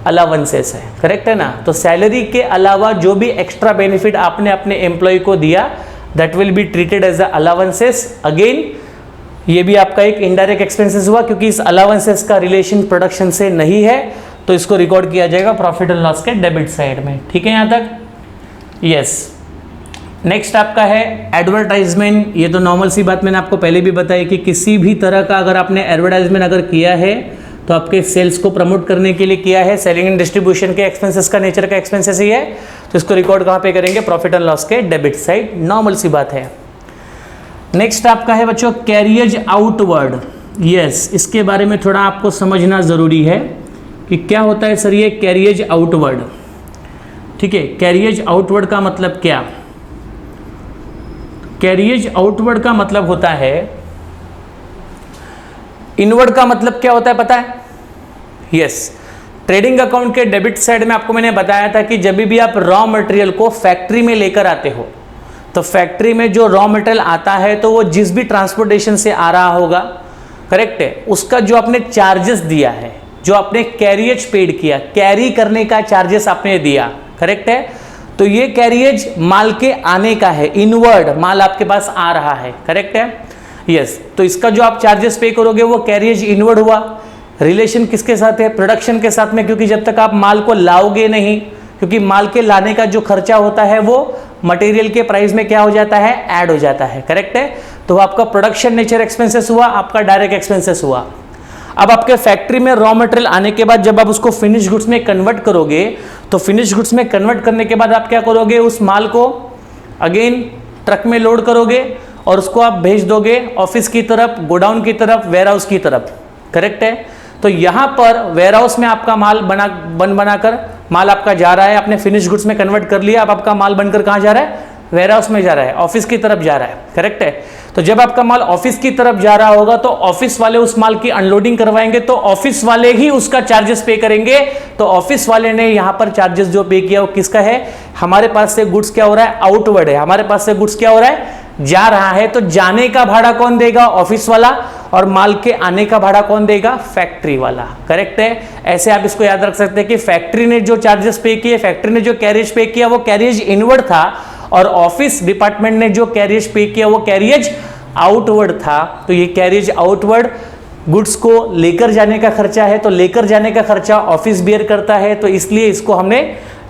अलाउंसेस है। करेक्ट है ना? तो सैलरी के अलावा जो भी एक्स्ट्रा बेनिफिट आपने अपने एम्प्लॉय को दिया, that will be treated as a allowances. अगेन ये भी आपका एक इनडायरेक्ट एक्सपेंसेस हुआ, क्योंकि इस अलाउंसेस का रिलेशन प्रोडक्शन से नहीं है, तो इसको रिकॉर्ड किया जाएगा प्रॉफिट एंड लॉस के डेबिट साइड में। ठीक है यहाँ तक? यस। नेक्स्ट आपका है एडवर्टाइजमेंट। ये तो नॉर्मल सी बात मैंने आपको पहले भी बताई कि किसी भी तरह का अगर आपने एडवर्टाइजमेंट अगर किया है तो आपके सेल्स को प्रमोट करने के लिए किया है, सेलिंग एंड डिस्ट्रीब्यूशन के एक्सपेंसेस का नेचर का एक्सपेंसेस ही है, तो इसको रिकॉर्ड कहाँ पे करेंगे? प्रॉफिट एंड लॉस के डेबिट साइड। नॉर्मल सी बात है। नेक्स्ट आपका है बच्चों कैरियज आउटवर्ड। यस, इसके बारे में थोड़ा आपको समझना ज़रूरी है कि क्या होता है सर ये कैरियज आउटवर्ड। ठीक है, कैरियज आउटवर्ड का मतलब क्या? कैरियज आउटवर्ड का मतलब होता है, इनवर्ड का मतलब क्या होता है पता है? यस, ट्रेडिंग अकाउंट के डेबिट साइड में आपको मैंने बताया था कि जब भी आप रॉ मटेरियल को फैक्ट्री में लेकर आते हो, तो फैक्ट्री में जो रॉ मटेरियल आता है तो वो जिस भी ट्रांसपोर्टेशन से आ रहा होगा, करेक्ट है, उसका जो आपने चार्जेस दिया है, जो आपने कैरियज पेड किया, कैरी करने का चार्जेस आपने दिया, करेक्ट है, तो ये कैरियज माल के आने का है, इनवर्ड माल आपके पास आ रहा है, करेक्ट है। यस, तो इसका जो आप चार्जेस पे करोगे वो कैरियज इनवर्ड हुआ। रिलेशन किसके साथ है? प्रोडक्शन के साथ में, क्योंकि जब तक आप माल को लाओगे नहीं, क्योंकि माल के लाने का जो खर्चा होता है वो मटेरियल के प्राइस में क्या हो जाता है, ऐड हो जाता है, करेक्ट है। तो आपका प्रोडक्शन नेचर एक्सपेंसेस हुआ, आपका डायरेक्ट एक्सपेंसेस हुआ। अब आपके फैक्ट्री में रॉ मटेरियल आने के बाद जब आप उसको फिनिश गुड्स में कन्वर्ट करोगे, तो फिनिश गुड्स में कन्वर्ट करने के बाद आप क्या करोगे, उस माल को अगेन ट्रक में लोड करोगे और उसको आप भेज दोगे ऑफिस की तरफ, गोडाउन की तरफ, वेयरहाउस की तरफ, करेक्ट है। तो यहां पर वेयरहाउस में आपका माल बनाकर माल आपका जा रहा है, आपने फिनिश गुड्स में कन्वर्ट कर लिया। अब आपका माल बनकर कहां जा रहा है, वेयरहाउस में जा रहा है, ऑफिस की तरफ जा रहा है, करेक्ट है। तो जब आपका माल ऑफिस की तरफ जा रहा होगा तो ऑफिस वाले उस माल की अनलोडिंग करवाएंगे, तो ऑफिस वाले ही उसका चार्जेस पे करेंगे। तो ऑफिस वाले ने यहां पर चार्जेस जो पे किया वो किसका है, हमारे पास से गुड्स क्या हो रहा है, आउटवर्ड है, हमारे पास से गुड्स क्या हो रहा है, जा रहा है। तो जाने का भाड़ा कौन देगा, ऑफिस वाला, और माल के आने का भाड़ा कौन देगा, फैक्ट्री वाला, करेक्ट है। ऐसे आप इसको याद रख सकते हैं कि फैक्ट्री ने जो चार्जेस पे किए, फैक्ट्री ने जो कैरियज पे किया वो कैरियज इनवर्ड था, और ऑफिस डिपार्टमेंट ने जो कैरियज पे किया वो कैरियज आउटवर्ड था। तो ये कैरियज आउटवर्ड गुड्स को लेकर जाने का खर्चा है, तो लेकर जाने का खर्चा ऑफिस बियर करता है, तो इसलिए इसको हमने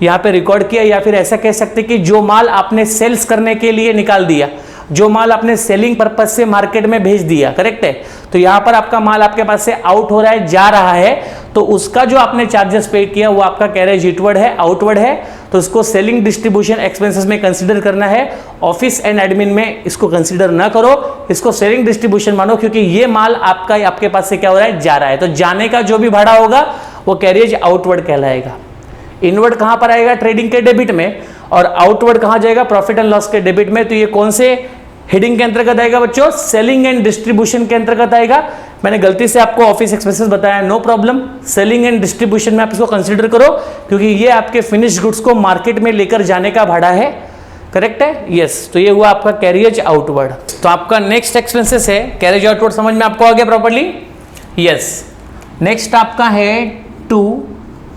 यहां पे रिकॉर्ड किया। या फिर ऐसा कह सकते कि जो माल आपने सेल्स करने के लिए निकाल दिया, जो माल आपने सेलिंग पर्पज से मार्केट में भेज दिया, करेक्ट है। तो यहां पर आपका माल आपके पास से आउट हो रहा है, जा रहा है, तो उसका जो आपने चार्जेस पे किया वो आपका कैरियज इनवर्ड है, आउटवर्ड है। तो इसको सेलिंग डिस्ट्रीब्यूशन एक्सपेंसेस में कंसीडर करना है, ऑफिस एंड एडमिन में इसको कंसीडर ना करो, इसको सेलिंग डिस्ट्रीब्यूशन मानो, क्योंकि ये माल आपका आपके पास से क्या हो रहा है, जा रहा है। तो जाने का जो भी भाड़ा होगा वो कैरियज आउटवर्ड कहलाएगा। इनवर्ड कहां पर आएगा, ट्रेडिंग के डेबिट में, और आउटवर्ड कहां जाएगा, प्रॉफिट एंड लॉस के डेबिट में। तो ये कौन से हेडिंग के अंतर्गत आएगा बच्चों, सेलिंग एंड डिस्ट्रीब्यूशन के अंतर्गत आएगा। मैंने गलती से आपको ऑफिस एक्सपेंसेस बताया, no problem, selling and distribution में आप इसको कंसीडर करो, क्योंकि ये आपके फिनिश गुड्स को मार्केट में लेकर जाने का भाड़ा है, करेक्ट है, यस। तो ये हुआ आपका कैरियज आउटवर्ड। तो आपका नेक्स्ट एक्सपेंसेस है कैरियज आउटवर्ड, समझ में आपको आ गया प्रॉपर्ली, यस। नेक्स्ट आपका है टू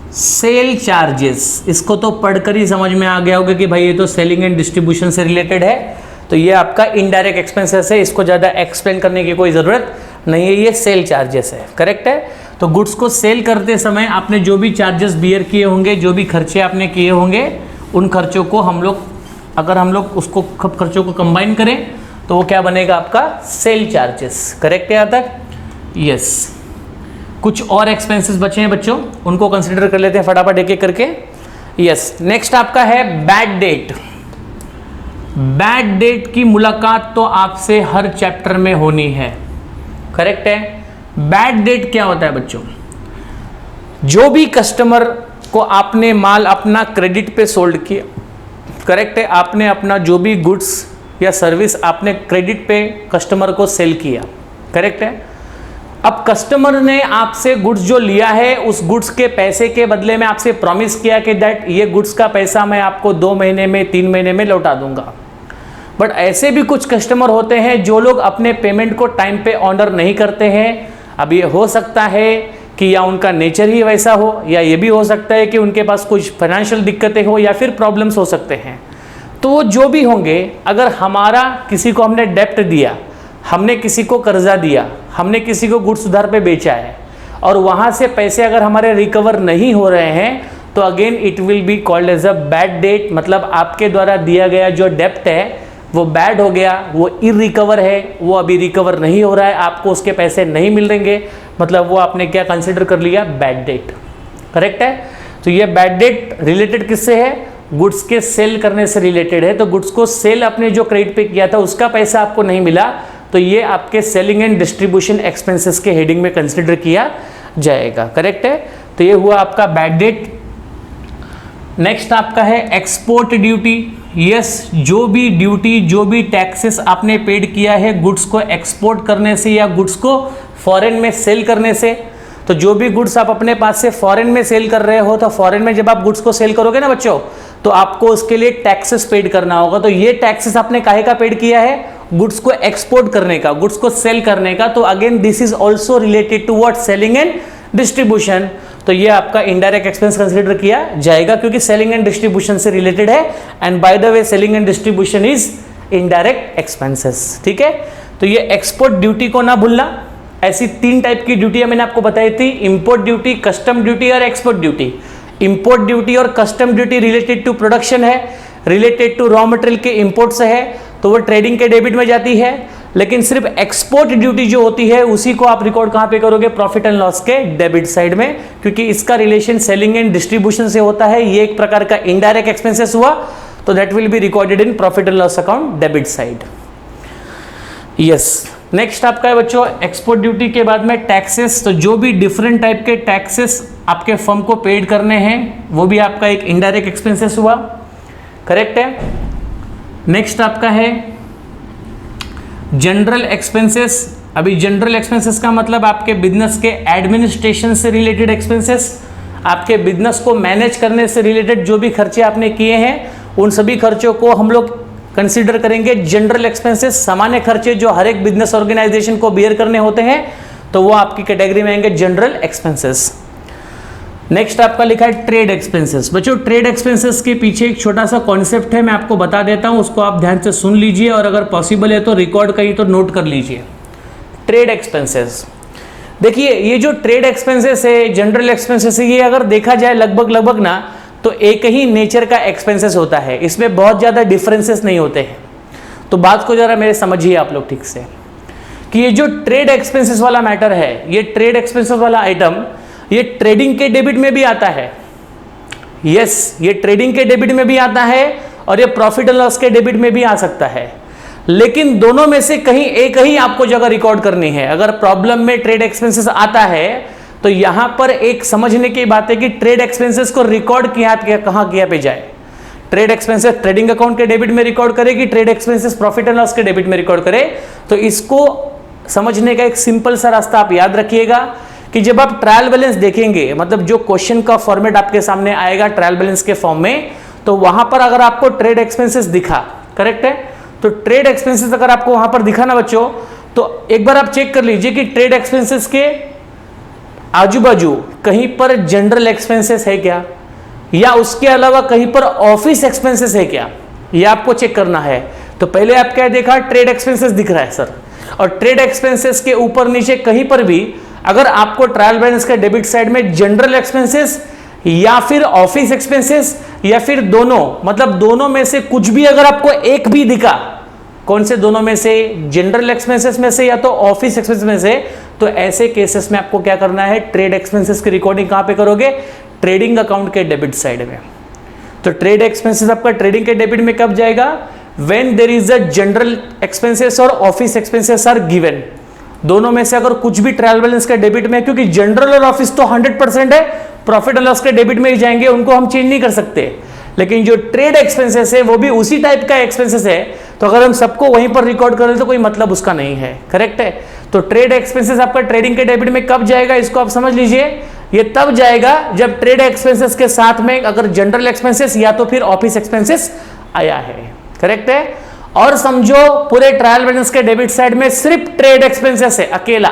सेल चार्जेस। इसको तो पढ़कर ही समझ में आ गया होगा कि भाई ये तो सेलिंग एंड डिस्ट्रीब्यूशन से रिलेटेड है। तो ये आपका इनडायरेक्ट एक्सपेंसेस है, इसको ज़्यादा एक्सप्लेन करने की कोई ज़रूरत नहीं है, ये सेल चार्जेस है, करेक्ट है। तो गुड्स को सेल करते समय आपने जो भी चार्जेस बियर किए होंगे, जो भी खर्चे आपने किए होंगे, उन खर्चों को हम लोग, अगर हम लोग उसको खर्चों को कंबाइन करें तो वो क्या बनेगा आपका, सेल चार्जेस, करेक्ट है यहाँ तक, यस। कुछ और एक्सपेंसेस बचे हैं बच्चों, उनको कंसिडर कर लेते हैं फटाफट एक एक करके, यस। नेक्स्ट आपका है बैड डेट। बैड डेट की मुलाकात तो आपसे हर चैप्टर में होनी है, करेक्ट है। बैड डेट क्या होता है बच्चों, जो भी कस्टमर को आपने माल अपना क्रेडिट पे सोल्ड किया, करेक्ट है, आपने अपना जो भी गुड्स या सर्विस आपने क्रेडिट पे कस्टमर को सेल किया, करेक्ट है। अब कस्टमर ने आपसे गुड्स जो लिया है, उस गुड्स के पैसे के बदले में आपसे प्रॉमिस किया कि दैट ये गुड्स का पैसा मैं आपको 2 महीने में, 3 महीने में लौटा दूंगा। बट ऐसे भी कुछ कस्टमर होते हैं जो लोग अपने पेमेंट को टाइम पे ऑनर नहीं करते हैं। अब ये हो सकता है कि या उनका नेचर ही वैसा हो, या ये भी हो सकता है कि उनके पास कुछ फाइनेंशियल दिक्कतें हो, या फिर प्रॉब्लम्स हो सकते हैं। तो वो जो भी होंगे, अगर हमारा किसी को हमने डेप्ट दिया, हमने किसी को कर्जा दिया, हमने किसी को गुड्स उधार पे बेचा है, और वहाँ से पैसे अगर हमारे रिकवर नहीं हो रहे हैं, तो again it will be called as a bad debt. मतलब आपके द्वारा दिया गया जो डेप्ट है वो बैड हो गया, वो इरिकवर है, वो अभी रिकवर नहीं हो रहा है, आपको उसके पैसे नहीं मिलेंगे, मतलब वो आपने क्या कंसिडर कर लिया, बैड डेट, करेक्ट है। तो ये बैड डेट रिलेटेड किससे है, गुड्स के सेल करने से रिलेटेड है। तो गुड्स को सेल आपने जो क्रेडिट पे किया था उसका पैसा आपको नहीं मिला, तो ये आपके सेलिंग एंड डिस्ट्रीब्यूशन एक्सपेंसेस के हेडिंग में कंसिडर किया जाएगा, करेक्ट है। तो ये हुआ आपका बैड डेट। नेक्स्ट आपका है एक्सपोर्ट ड्यूटी। यस, जो भी ड्यूटी, जो भी टैक्सेस आपने पेड किया है गुड्स को एक्सपोर्ट करने से या गुड्स को फॉरेन में सेल करने से, तो जो भी गुड्स आप अपने पास से फॉरेन में सेल कर रहे हो, तो फॉरेन में जब आप गुड्स को सेल करोगे ना बच्चों, तो आपको उसके लिए टैक्सेस पेड करना होगा। तो ये टैक्सेस आपने काहे का पेड किया है, गुड्स को एक्सपोर्ट करने का, गुड्स को सेल करने का। तो again this is also related to what, selling and distribution. तो ये आपका इनडायरेक्ट एक्सपेंस कंसीडर किया जाएगा, क्योंकि सेलिंग एंड डिस्ट्रीब्यूशन से रिलेटेड है। And by the way selling and distribution is indirect expenses, ठीक है। तो ये एक्सपोर्ट ड्यूटी को ना भूलना। ऐसी 3 टाइप की ड्यूटियां मैंने आपको बताई थी, इंपोर्ट ड्यूटी, कस्टम ड्यूटी और एक्सपोर्ट ड्यूटी। इंपोर्ट ड्यूटी और custom duty related to production है, रिलेटेड टू रॉ मटेरियल के इंपोर्ट से है, तो वो ट्रेडिंग के डेबिट में जाती है। लेकिन सिर्फ एक्सपोर्ट ड्यूटी जो होती है उसी को आप रिकॉर्ड कहां पे करोगे? प्रॉफिट एंड लॉस के डेबिट साइड में, क्योंकि इसका रिलेशन सेलिंग एंड डिस्ट्रीब्यूशन से होता है। ये एक प्रकार का इनडायरेक्ट एक्सपेंसेस हुआ, तो that will be recorded in profit and loss account debit side. Yes, next आपका है बच्चों एक्सपोर्ट ड्यूटी के बाद में टैक्सेस। तो जो भी डिफरेंट टाइप के टैक्सेस आपके फर्म को पेड करने हैं वो भी आपका एक इनडायरेक्ट एक्सपेंसेस हुआ, करेक्ट है। नेक्स्ट आपका है जनरल एक्सपेंसेस। अभी जनरल एक्सपेंसेस का मतलब आपके बिजनेस के एडमिनिस्ट्रेशन से रिलेटेड एक्सपेंसेस, आपके बिजनेस को मैनेज करने से रिलेटेड जो भी खर्चे आपने किए हैं उन सभी खर्चों को हम लोग कंसीडर करेंगे जनरल एक्सपेंसेस। सामान्य खर्चे जो हर एक बिजनेस ऑर्गेनाइजेशन को बियर करने होते हैं तो वो आपकी कैटेगरी में आएंगे जनरल एक्सपेंसेस। नेक्स्ट आपका लिखा है ट्रेड एक्सपेंसेस। बच्चों ट्रेड एक्सपेंसेस के पीछे एक छोटा सा कॉन्सेप्ट है, मैं आपको बता देता हूं, उसको आप ध्यान से सुन लीजिए और अगर पॉसिबल है तो रिकॉर्ड कहीं तो नोट कर लीजिए। ट्रेड एक्सपेंसेस, देखिए ये जो ट्रेड एक्सपेंसेस है, जनरल एक्सपेंसेस है, ये अगर देखा जाए लगभग ना तो एक ही नेचर का एक्सपेंसेस होता है, इसमें बहुत ज़्यादा डिफरेंसेस नहीं होते हैं। तो बात को ज़रा मेरे समझिए आप लोग ठीक से कि ये जो ट्रेड एक्सपेंसेस वाला मैटर है, ये ट्रेड एक्सपेंसेस वाला आइटम ये ट्रेडिंग के डेबिट में भी आता है। यस, ये ट्रेडिंग के डेबिट में भी आता है और ये प्रॉफिट एंड लॉस के डेबिट में भी आ सकता है, लेकिन दोनों में से कहीं एक ही आपको जगह रिकॉर्ड करनी है। अगर प्रॉब्लम में ट्रेड एक्सपेंसेस आता है तो यहां पर एक समझने की बात है कि ट्रेड एक्सपेंसेस को रिकॉर्ड कहां किया पे जाए। ट्रेड एक्सपेंसेस ट्रेडिंग अकाउंट के डेबिट में रिकॉर्ड करे कि trade expenses profit and loss के डेबिट में रिकॉर्ड करे? तो इसको समझने का एक सिंपल सा रास्ता आप याद रखिएगा कि जब आप ट्रायल बैलेंस देखेंगे, मतलब जो क्वेश्चन का फॉर्मेट आपके सामने आएगा ट्रायल बैलेंस के फॉर्म में, तो वहां पर अगर आपको ट्रेड एक्सपेंसेस दिखा, करेक्ट है, तो ट्रेड एक्सपेंसेस अगर आपको वहां पर दिखा ना बच्चों, तो एक बार आप चेक कर लीजिए कि ट्रेड एक्सपेंसेस के आजू बाजू कहीं पर जनरल एक्सपेंसेस है क्या, या उसके अलावा कहीं पर ऑफिस एक्सपेंसेस है क्या, ये आपको चेक करना है। तो पहले आप क्या देखा? ट्रेड एक्सपेंसेस दिख रहा है सर, और ट्रेड एक्सपेंसेस के ऊपर नीचे कहीं पर भी अगर आपको ट्रायल बैलेंस के डेबिट साइड में जनरल एक्सपेंसेस या फिर ऑफिस एक्सपेंसेस या फिर दोनों, मतलब दोनों में से कुछ भी अगर आपको एक भी दिखा, कौन से दोनों में से? जनरल एक्सपेंसेस में से या तो ऑफिस एक्सपेंसेस में से, तो ऐसे केसेस में आपको क्या करना है? ट्रेड एक्सपेंसेस की रिकॉर्डिंग कहां पे करोगे? ट्रेडिंग अकाउंट के डेबिट साइड में। तो ट्रेड एक्सपेंसेस आपका ट्रेडिंग के डेबिट में कब जाएगा? When there is a general expenses और ऑफिस एक्सपेंसेस आर गिवन। दोनों में से अगर कुछ भी ट्रायल बैलेंस का डेबिट में, क्योंकि जनरल और ऑफिस तो 100% है, प्रॉफिट एंड लॉस के डेबिट में ही जाएंगे, उनको हम चेंज नहीं कर सकते, लेकिन जो ट्रेड एक्सपेंसेस है वो भी उसी टाइप का एक्सपेंसेस है, तो अगर हम सबको वहीं पर रिकॉर्ड करें तो कोई मतलब उसका नहीं है, करेक्ट है। तो ट्रेड एक्सपेंसेस आपका ट्रेडिंग के डेबिट में कब जाएगा, इसको आप समझ लीजिए। ये तब जाएगा जब ट्रेड एक्सपेंसेस के साथ में अगर जनरल एक्सपेंसेस या तो फिर ऑफिस एक्सपेंसेस आया है, करेक्ट है। और समझो पूरे ट्रायल बैलेंस के डेबिट साइड में सिर्फ ट्रेड एक्सपेंसेस है अकेला,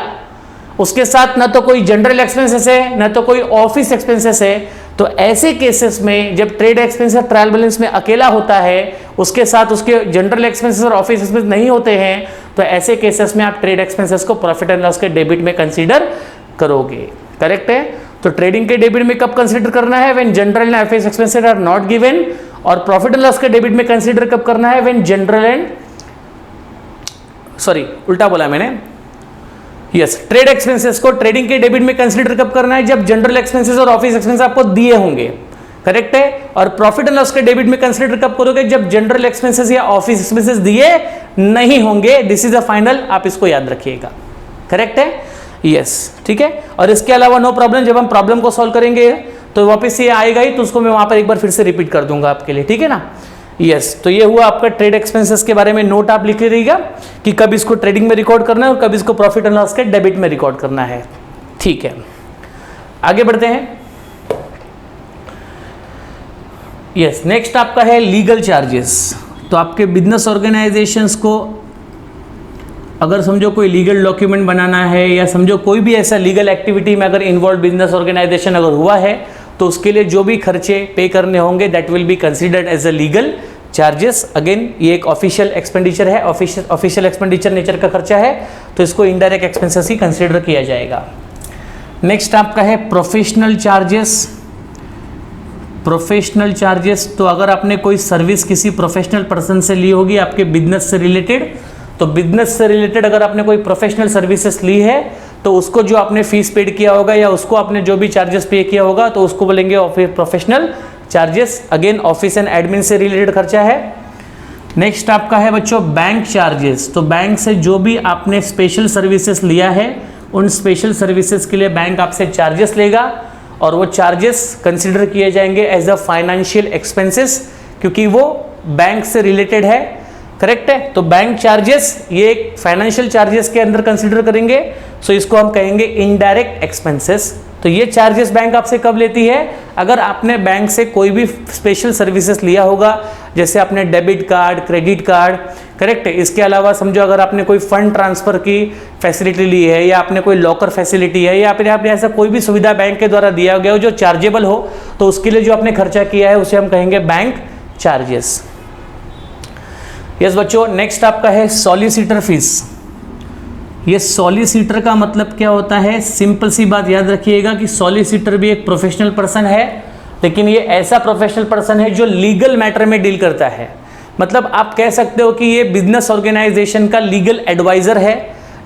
उसके साथ ना तो कोई जनरल एक्सपेंसेस है ना तो कोई ऑफिस एक्सपेंसेस है। तो ऐसे केसेस में जब ट्रेड एक्सपेंसेस ट्रायल बैलेंस में अकेला होता है, उसके साथ उसके जनरल एक्सपेंसेस और ऑफिस एक्सपेंसेस नहीं होते हैं, तो ऐसे केसेस में आप ट्रेड एक्सपेंसेस को प्रॉफिट एंड लॉस के डेबिट में कंसीडर करोगे, करेक्ट है। तो ट्रेडिंग के डेबिट में कब कंसीडर करना है? When general and office expenses are not given. और प्रॉफिट एंड लॉस के डेबिट में कंसीडर कब करना है? व्हेन जनरल एंड, सॉरी उल्टा बोला मैंने, यस, ट्रेड एक्सपेंसेस को ट्रेडिंग के डेबिट में कंसीडर कब करना है? जब जनरल एक्सपेंसेस और ऑफिस एक्सपेंसेस आपको दिए होंगे, करेक्ट है। और प्रॉफिट एंड लॉस के डेबिट में कंसीडर कब करोगे? जब जनरल एक्सपेंसेस या ऑफिस एक्सपेंसेस दिए नहीं होंगे। दिस इज अ फाइनल, आप इसको याद रखिएगा, करेक्ट है, यस, ठीक है। और इसके अलावा नो प्रॉब्लम, जब हम प्रॉब्लम को सॉल्व करेंगे तो वापस ये आएगा ही, तो उसको मैं वहां पर एक बार फिर से रिपीट कर दूंगा आपके लिए, ठीक है ना, यस। तो ये हुआ आपका ट्रेड एक्सपेंसेस के बारे में नोट आप लिख लीजिएगा कि कब इसको ट्रेडिंग में रिकॉर्ड करना है और कब इसको प्रॉफिट एंड लॉस के डेबिट में रिकॉर्ड करना है, ठीक है। आगे बढ़ते हैं, यस। नेक्स्ट आपका है लीगल चार्जेस। तो आपके बिजनेस ऑर्गेनाइजेशंस को अगर समझो कोई लीगल डॉक्यूमेंट बनाना है या समझो कोई भी ऐसा लीगल एक्टिविटी में अगर इन्वॉल्व बिजनेस ऑर्गेनाइजेशन अगर हुआ है, तो उसके लिए जो भी खर्चे पे करने होंगे that will be considered as a legal charges. अगेन ये एक ऑफिशियल एक्सपेंडिचर है, ऑफिशियल एक्सपेंडिचर नेचर का खर्चा है, तो इसको इनडायरेक्ट एक्सपेंसेस ही कंसीडर किया जाएगा। नेक्स्ट आपका है प्रोफेशनल चार्जेस। प्रोफेशनल चार्जेस, तो अगर आपने कोई सर्विस किसी प्रोफेशनल पर्सन से ली होगी आपके बिजनेस से रिलेटेड, तो बिजनेस से रिलेटेड अगर आपने कोई प्रोफेशनल सर्विसेज ली है तो उसको जो आपने फीस पेड किया होगा या उसको आपने जो भी चार्जेस पे किया होगा तो उसको बोलेंगे professional charges. Again office and admin से रिलेटेड खर्चा है। नेक्स्ट आपका है बच्चों बैंक चार्जेस। तो बैंक से जो भी आपने स्पेशल सर्विसेज लिया है उन स्पेशल सर्विसेज के लिए बैंक आपसे चार्जेस लेगा और वो चार्जेस कंसिडर किए जाएंगे एज अ फाइनेंशियल एक्सपेंसेस क्योंकि वो बैंक से रिलेटेड है। करेक्ट है। तो बैंक चार्जेस ये एक फाइनेंशियल चार्जेस के अंदर कंसिडर करेंगे, सो इसको हम कहेंगे इनडायरेक्ट एक्सपेंसेस। तो ये चार्जेस बैंक आपसे कब लेती है? अगर आपने बैंक से कोई भी स्पेशल सर्विसेज लिया होगा, जैसे आपने debit card, credit card, correct है। इसके अलावा समझो अगर आपने कोई फंड ट्रांसफर की फैसिलिटी ली है या आपने कोई लॉकर फैसिलिटी है या फिर आपने ऐसा कोई भी सुविधा बैंक के द्वारा दिया गया हो जो चार्जेबल हो, तो उसके लिए जो आपने खर्चा किया है उसे हम कहेंगे बैंक चार्जेस। यस बच्चों, नेक्स्ट आपका है सॉलिसिटर फीस। ये सॉलिसिटर का मतलब क्या होता है? सिंपल सी बात याद रखिएगा कि सॉलिसिटर भी एक प्रोफेशनल पर्सन है, लेकिन ये ऐसा प्रोफेशनल पर्सन है जो लीगल मैटर में डील करता है। मतलब आप कह सकते हो कि ये बिजनेस ऑर्गेनाइजेशन का लीगल एडवाइजर है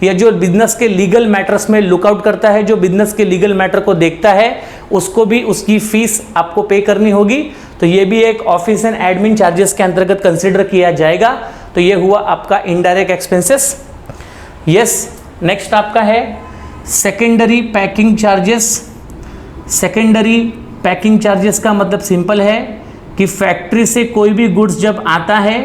या जो बिजनेस के लीगल मैटर्स में लुकआउट करता है, जो बिजनेस के लीगल मैटर को देखता है, उसको भी उसकी फीस आपको पे करनी होगी। तो ये भी एक ऑफिस एंड एडमिन चार्जेस के अंतर्गत कंसिडर किया जाएगा। तो ये हुआ आपका इनडायरेक्ट एक्सपेंसेस। यस, नेक्स्ट आपका है secondary packing charges. Secondary packing charges का मतलब सिंपल है कि फैक्ट्री से कोई भी गुड्स जब आता है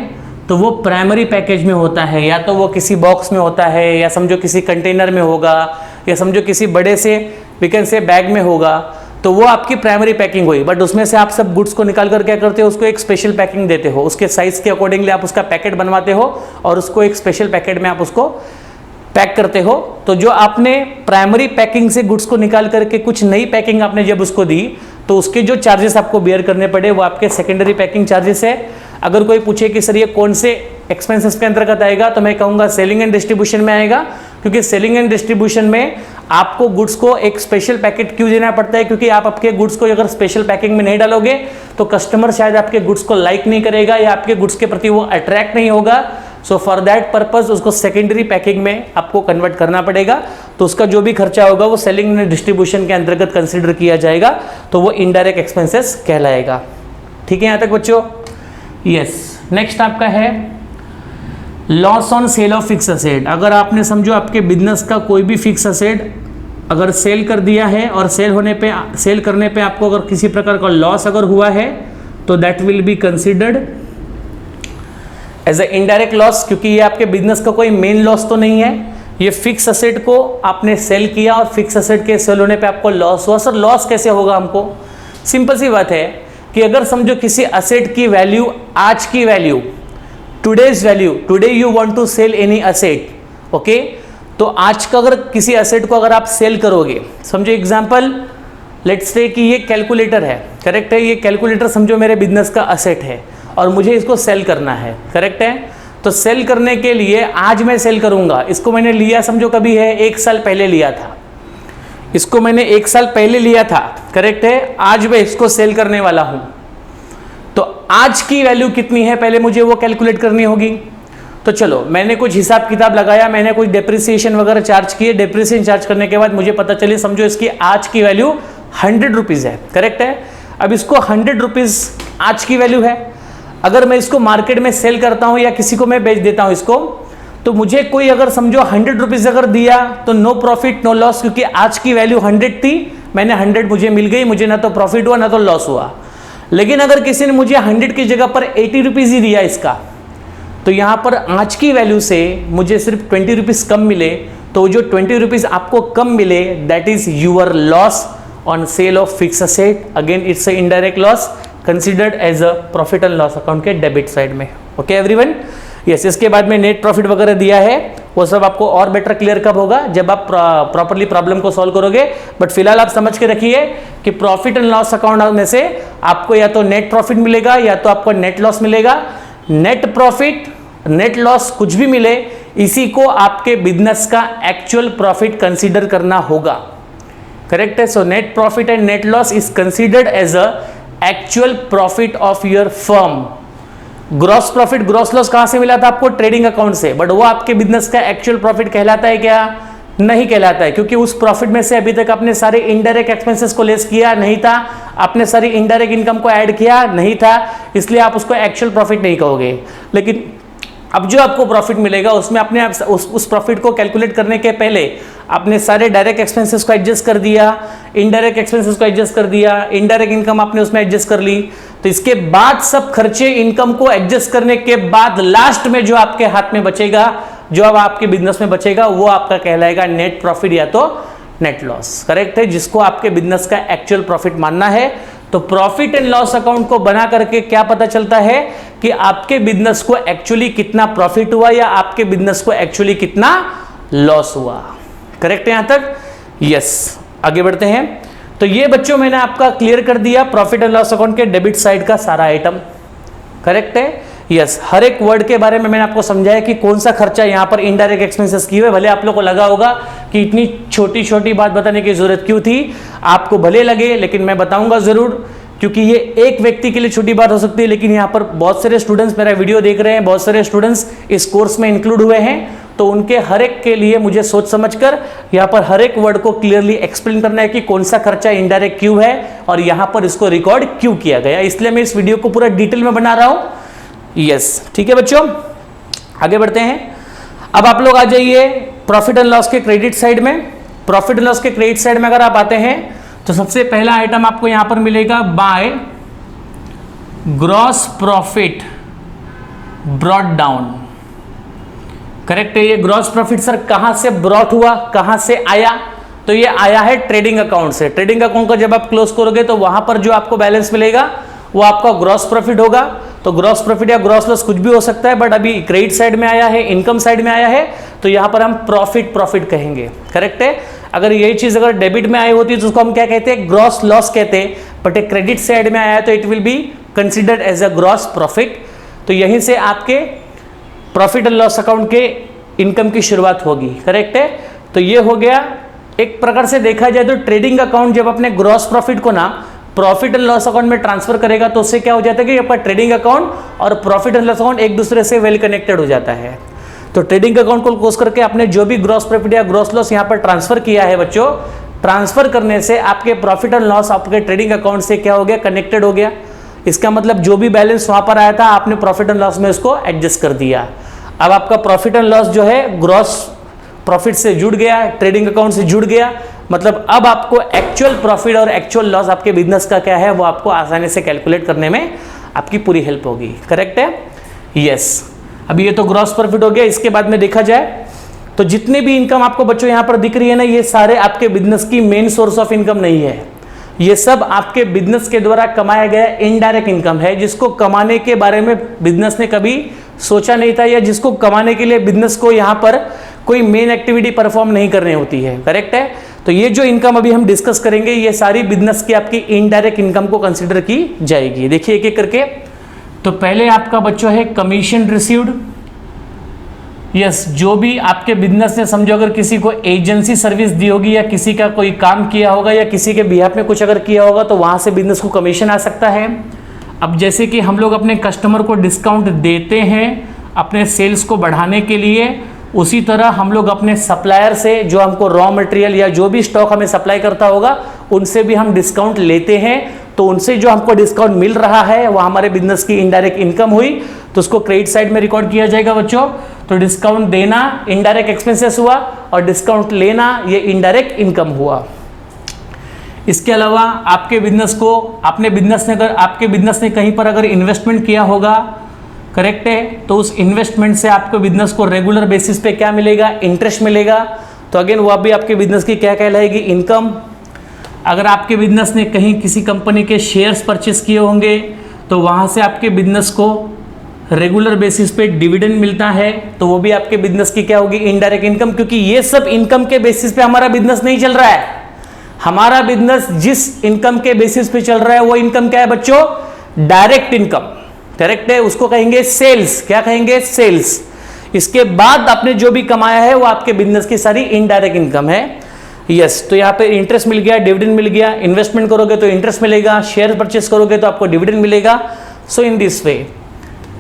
तो वो प्राइमरी पैकेज में होता है, या तो वो किसी बॉक्स में होता है या समझो किसी कंटेनर में होगा या समझो किसी बड़े से वीकेंड से बैग में होगा, तो वो आपकी प्राइमरी पैकिंग हुई। बट उसमें से आप सब गुड्स को निकाल कर क्या करते हो? उसको एक स्पेशल पैकिंग देते हो, उसके साइज के अकॉर्डिंगली आप उसका पैकेट बनवाते हो और उसको एक स्पेशल पैकेट में आप उसको पैक करते हो। तो जो आपने प्राइमरी पैकिंग से गुड्स को निकाल करके कुछ नई पैकिंग आपने जब उसको दी तो उसके जो चार्जेस आपको बेयर करने पड़े वो आपके सेकेंडरी पैकिंग चार्जेस है। अगर कोई पूछे कि सर ये कौन से एक्सपेंसेस के अंतर्गत आएगा, तो मैं कहूँगा सेलिंग एंड डिस्ट्रीब्यूशन में आएगा, क्योंकि सेलिंग एंड डिस्ट्रीब्यूशन में आपको गुड्स को एक स्पेशल पैकेट क्यों देना पड़ता है? क्योंकि आप आपके गुड्स को अगर स्पेशल पैकिंग में नहीं डालोगे तो कस्टमर शायद आपके गुड्स को लाइक नहीं करेगा या आपके गुड्स के प्रति वो अट्रैक्ट नहीं होगा। सो फॉर दैट पर्पज उसको सेकेंडरी पैकिंग में आपको कन्वर्ट करना पड़ेगा। तो उसका जो भी खर्चा होगा वो सेलिंग एंड डिस्ट्रीब्यूशन के अंतर्गत कंसिडर किया जाएगा, तो वो इनडायरेक्ट एक्सपेंसेस कहलाएगा। ठीक है यहाँ तक बच्चों? यस, नेक्स्ट आपका है loss on sale of fix asset. अगर आपने समझो आपके बिजनेस का कोई भी फिक्स असेट अगर सेल कर दिया है और सेल करने पे आपको अगर किसी प्रकार का लॉस अगर हुआ है तो that will be considered as a indirect loss, क्योंकि ये आपके बिजनेस का कोई मेन लॉस तो नहीं है। ये फिक्स असेट को आपने सेल किया और फिक्स असेट के सेल होने पे आपको लॉस हुआ। सर लॉस कैसे होगा हमको? सिंपल सी बात है कि अगर समझो किसी असेट की वैल्यू, आज की value, today's value, today you want to sell any asset, okay, तो आज का अगर किसी असेट को अगर आप सेल करोगे, समझो एग्जांपल लेट्स से कि ये कैलकुलेटर है, करेक्ट है, ये कैलकुलेटर समझो मेरे बिजनेस का असेट है और मुझे इसको सेल करना है, करेक्ट है। तो सेल करने के लिए आज मैं सेल करूंगा, इसको मैंने लिया समझो कभी है 1 साल पहले लिया था, इसको मैंने 1 साल पहले लिया था, करेक्ट है। आज मैं इसको सेल करने वाला हूं, तो आज की वैल्यू कितनी है पहले मुझे वो कैलकुलेट करनी होगी। तो चलो मैंने कुछ हिसाब किताब लगाया, मैंने कुछ डेप्रिसिएशन वगैरह चार्ज किए, डेप्रिसिएशन चार्ज करने के बाद मुझे पता चले समझो इसकी आज की वैल्यू 100 रुपीज़ है, करेक्ट है। अब इसको 100 रुपीज़ आज की वैल्यू है, अगर मैं इसको मार्केट में सेल करता हूं या किसी को मैं बेच देता हूं इसको, तो मुझे कोई अगर समझो 100 रुपीज़ अगर दिया तो नो प्रॉफिट नो लॉस, क्योंकि आज की वैल्यू 100 थी, मैंने 100 मुझे मिल गई, मुझे ना तो प्रॉफिट हुआ ना तो लॉस हुआ। लेकिन अगर किसी ने मुझे 100 की जगह पर 80 रुपीज़ ही दिया इसका, तो यहाँ पर आज की वैल्यू से मुझे सिर्फ 20 रुपीज़ कम मिले, तो जो 20 रुपीज़ आपको कम मिले that is your loss on sale of fix asset. Again it's a indirect loss considered as a profit and loss account के डेबिट साइड में। Okay everyone? यस, इसके बाद में नेट प्रॉफिट वगैरह दिया है, वो सब आपको और बेटर क्लियर कब होगा? जब आप प्रॉपरली प्रॉब्लम को सॉल्व करोगे। बट फिलहाल आप समझ के रखिए कि प्रॉफिट एंड लॉस अकाउंट में से आपको या तो नेट प्रॉफिट मिलेगा या तो आपको नेट लॉस मिलेगा। नेट प्रॉफिट, नेट लॉस कुछ भी मिले, इसी को आपके बिजनेस का एक्चुअल प्रॉफिट कंसीडर करना होगा, करेक्ट है। So net profit and net loss is considered as a actual profit of your firm. Gross profit, gross loss कहां से मिला था आपको? ट्रेडिंग अकाउंट से, बट वो आपके बिजनेस का एक्चुअल प्रॉफिट कहलाता है क्या? नहीं कहलाता है, क्योंकि उस प्रॉफिट में से अभी तक आपने सारे इनडायरेक्ट एक्सपेंसेस को लेस किया नहीं था, आपने सारी इनडायरेक्ट इनकम को ऐड किया नहीं था, इसलिए आप उसको एक्चुअल प्रॉफिट नहीं कहोगे। लेकिन अब जो आपको प्रॉफिट मिलेगा उसमें आपने उस प्रॉफिट को कैलकुलेट करने के पहले आपने सारे डायरेक्ट एक्सपेंसेस को एडजस्ट कर दिया, इनडायरेक्ट एक्सपेंसेस को एडजस्ट कर दिया, इनडायरेक्ट इनकम आपने उसमें एडजस्ट कर ली, तो इसके बाद सब खर्चे इनकम को एडजस्ट करने के बाद लास्ट में जो आपके हाथ में बचेगा, जो अब आपके बिजनेस में बचेगा, वो आपका कहलाएगा नेट प्रॉफिट या तो नेट लॉस। करेक्ट है, जिसको आपके बिजनेस का एक्चुअल प्रॉफिट मानना है। तो प्रॉफिट एंड लॉस अकाउंट को बना करके क्या पता चलता है कि आपके बिजनेस को एक्चुअली कितना प्रॉफिट हुआ या आपके बिजनेस को एक्चुअली कितना लॉस हुआ। करेक्ट है यहां तक? यस, आगे बढ़ते हैं। तो ये बच्चों मैंने आपका क्लियर कर दिया प्रॉफिट एंड लॉस अकाउंट के डेबिट साइड का सारा आइटम। करेक्ट है? यस, हर एक वर्ड के बारे में मैंने आपको समझाया कि कौन सा खर्चा यहां पर इनडायरेक्ट एक्सपेंसेस की हुए। भले आप लोग को लगा होगा कि इतनी छोटी छोटी बात बताने की जरूरत क्यों थी, आपको भले लगे, लेकिन मैं बताऊंगा जरूर, क्योंकि ये एक व्यक्ति के लिए छोटी बात हो सकती है, लेकिन यहाँ पर बहुत सारे स्टूडेंट्स मेरा वीडियो देख रहे हैं, बहुत सारे स्टूडेंट्स इस कोर्स में इंक्लूड हुए हैं, तो उनके हर एक के लिए मुझे सोच समझकर यहाँ पर हर एक वर्ड को क्लियरली एक्सप्लेन करना है कि कौन सा खर्चा इनडायरेक्ट क्यों है और यहाँ पर इसको रिकॉर्ड क्यों किया गया। इसलिए मैं इस वीडियो को पूरा डिटेल में बना रहा हूँ। यस, ठीक है बच्चों, आगे बढ़ते हैं। अब आप लोग आ जाइए प्रॉफिट एंड लॉस के क्रेडिट साइड में। प्रॉफिट एंड लॉस के क्रेडिट साइड में अगर आप आते हैं तो सबसे पहला आइटम आपको यहां पर मिलेगा by gross profit brought down. Correct है, ये ग्रॉस प्रॉफिट सर कहां से ब्रॉट हुआ, कहां से आया? तो ये आया है ट्रेडिंग अकाउंट से। ट्रेडिंग अकाउंट को जब आप क्लोज करोगे तो वहां पर जो आपको बैलेंस मिलेगा वो आपका ग्रॉस प्रॉफिट होगा। तो ग्रॉस प्रॉफिट या ग्रॉस लॉस कुछ भी हो सकता है, बट अभी क्रेडिट साइड में आया है, इनकम साइड में आया है, तो यहां पर हम प्रॉफिट कहेंगे। करेक्ट है? अगर यही चीज अगर डेबिट में आई होती तो उसको हम क्या कहते हैं? ग्रॉस लॉस कहते हैं, बट एक क्रेडिट साइड में आया तो it will be considered as a gross profit. तो यहीं से आपके प्रॉफिट एंड लॉस अकाउंट के इनकम की शुरुआत होगी। करेक्ट है? तो ये हो गया। एक प्रकार से देखा जाए तो ट्रेडिंग अकाउंट जब अपने ग्रॉस प्रॉफिट को ना प्रॉफिट एंड लॉस अकाउंट में ट्रांसफर करेगा तो उससे क्या हो जाता है कि आपका ट्रेडिंग अकाउंट और प्रॉफिट एंड लॉस अकाउंट एक दूसरे से वेल कनेक्टेड हो जाता है। तो ट्रेडिंग अकाउंट को क्लोज करके आपने जो भी ग्रॉस प्रॉफिट या ग्रॉस लॉस यहां पर ट्रांसफर किया है बच्चों, ट्रांसफर करने से आपके प्रॉफिट एंड लॉस आपके ट्रेडिंग अकाउंट से क्या हो गया? कनेक्टेड हो गया। इसका मतलब जो भी बैलेंस वहां पर आया था आपने प्रॉफिट एंड लॉस में उसको एडजस्ट कर दिया। अब आपका प्रॉफिट एंड लॉस जो है ग्रॉस प्रॉफिट से जुड़ गया, ट्रेडिंग अकाउंट से जुड़ गया, मतलब अब आपको एक्चुअल प्रॉफिट और एक्चुअल लॉस आपके बिजनेस का क्या है वो आपको आसानी से कैलकुलेट करने में आपकी पूरी हेल्प होगी। करेक्ट है? यस। अब ये तो ग्रॉस प्रॉफिट हो गया। इसके बाद में देखा जाए तो जितने भी इनकम आपको बच्चों यहां पर दिख रही है ना, ये सारे आपके बिजनेस की मेन सोर्स ऑफ इनकम नहीं है। ये सब आपके बिजनेस के द्वारा कमाया गया इनडायरेक्ट इनकम है, जिसको कमाने के बारे में बिजनेस ने कभी सोचा नहीं था, या जिसको कमाने के लिए बिजनेस को यहां पर कोई मेन एक्टिविटी परफॉर्म नहीं करनी होती है। करेक्ट है? तो ये जो इनकम अभी हम डिस्कस करेंगे ये सारी बिजनेस की आपकी इनडायरेक्ट इनकम को कंसीडर की जाएगी। देखिए एक एक करके। तो पहले आपका बच्चों है कमीशन रिसीव्ड। यस, जो भी आपके बिजनेस ने समझो अगर किसी को एजेंसी सर्विस दी होगी या किसी का कोई काम किया होगा या किसी के बिहाफ में कुछ अगर किया होगा तो वहां से बिजनेस को कमीशन आ सकता है। अब जैसे कि हम लोग अपने कस्टमर को डिस्काउंट देते हैं अपने सेल्स को बढ़ाने के लिए, उसी तरह हम लोग अपने सप्लायर से जो हमको रॉ मटेरियल या जो भी स्टॉक हमें सप्लाई करता होगा उनसे भी हम डिस्काउंट लेते हैं। तो उनसे जो हमको डिस्काउंट मिल रहा है वो हमारे बिजनेस की इनडायरेक्ट इनकम हुई, तो उसको क्रेडिट साइड में रिकॉर्ड किया जाएगा बच्चों। तो डिस्काउंट देना इनडायरेक्ट एक्सपेंसेस हुआ और डिस्काउंट लेना ये इनडायरेक्ट इनकम हुआ। इसके अलावा आपके बिजनेस को आपके बिजनेस ने कहीं पर अगर इन्वेस्टमेंट किया होगा, करेक्ट है, तो उस इन्वेस्टमेंट से आपको बिजनेस को रेगुलर बेसिस पे क्या मिलेगा? इंटरेस्ट मिलेगा। तो अगेन वो भी आपके बिजनेस की क्या कहलाएगी? इनकम। अगर आपके बिजनेस ने कहीं किसी कंपनी के शेयर्स परचेस किए होंगे तो वहां से आपके बिजनेस को रेगुलर बेसिस पे डिविडेंड मिलता है, तो वो भी आपके बिजनेस की क्या होगी? Indirect income. क्योंकि ये सब इनकम के बेसिस पे हमारा बिजनेस नहीं चल रहा है। हमारा बिजनेस जिस इनकम के बेसिस पे चल रहा है वो इनकम क्या है बच्चों? Direct income. करेक्ट है? उसको कहेंगे सेल्स। क्या कहेंगे? सेल्स। इसके बाद आपने जो भी कमाया है वो आपके बिजनेस की सारी इनडायरेक्ट इनकम है। यस, तो यहाँ पे इंटरेस्ट मिल गया, डिविडेंड मिल गया, इन्वेस्टमेंट करोगे तो इंटरेस्ट मिलेगा, शेयर परचेस करोगे तो आपको डिविडेंड मिलेगा। सो इन दिस वे।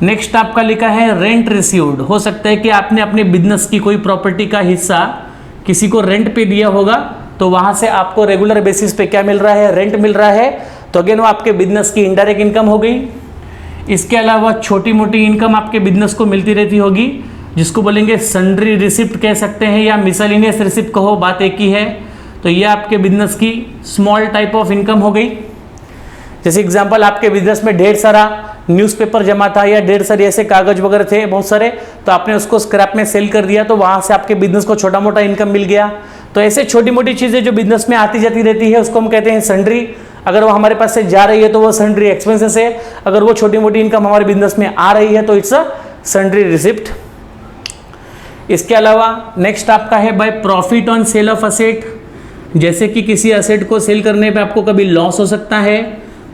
नेक्स्ट आपका लिखा है रेंट रिसीव्ड। हो सकता है कि आपने अपने बिजनेस की कोई प्रॉपर्टी का हिस्सा किसी को रेंट पे दिया होगा, तो वहां से आपको रेगुलर बेसिस पे क्या मिल रहा है, रेंट मिल रहा है, तो अगेन वो आपके बिजनेस की इनडायरेक्ट इनकम हो गई। इसके अलावा छोटी मोटी इनकम आपके बिजनेस को मिलती रहती होगी, जिसको बोलेंगे सन्ड्री रिसिप्ट कह सकते हैं या मिसलिनियस रिसिप्ट कहो, बात एक ही है। तो ये आपके बिजनेस की स्मॉल टाइप ऑफ इनकम हो गई। जैसे एग्जांपल, आपके बिजनेस में ढेर सारा न्यूज़पेपर जमा था या ढेर सारे ऐसे कागज वगैरह थे बहुत सारे, तो आपने उसको स्क्रैप में सेल कर दिया, तो वहां से आपके बिजनेस को छोटा मोटा इनकम मिल गया। तो ऐसे छोटी मोटी चीजें जो बिजनेस में आती जाती रहती है उसको हम कहते हैं सन्ड्री। अगर वो हमारे पास से जा रही है तो वो सन्ड्री एक्सपेंसेस है, अगर वो छोटी मोटी इनकम हमारे बिजनेस में आ रही है तो इट्स अ सन्ड्री रिसिप्ट। इसके अलावा नेक्स्ट आपका है by profit on sale of asset. जैसे कि किसी असेट को सेल करने पे आपको कभी लॉस हो सकता है,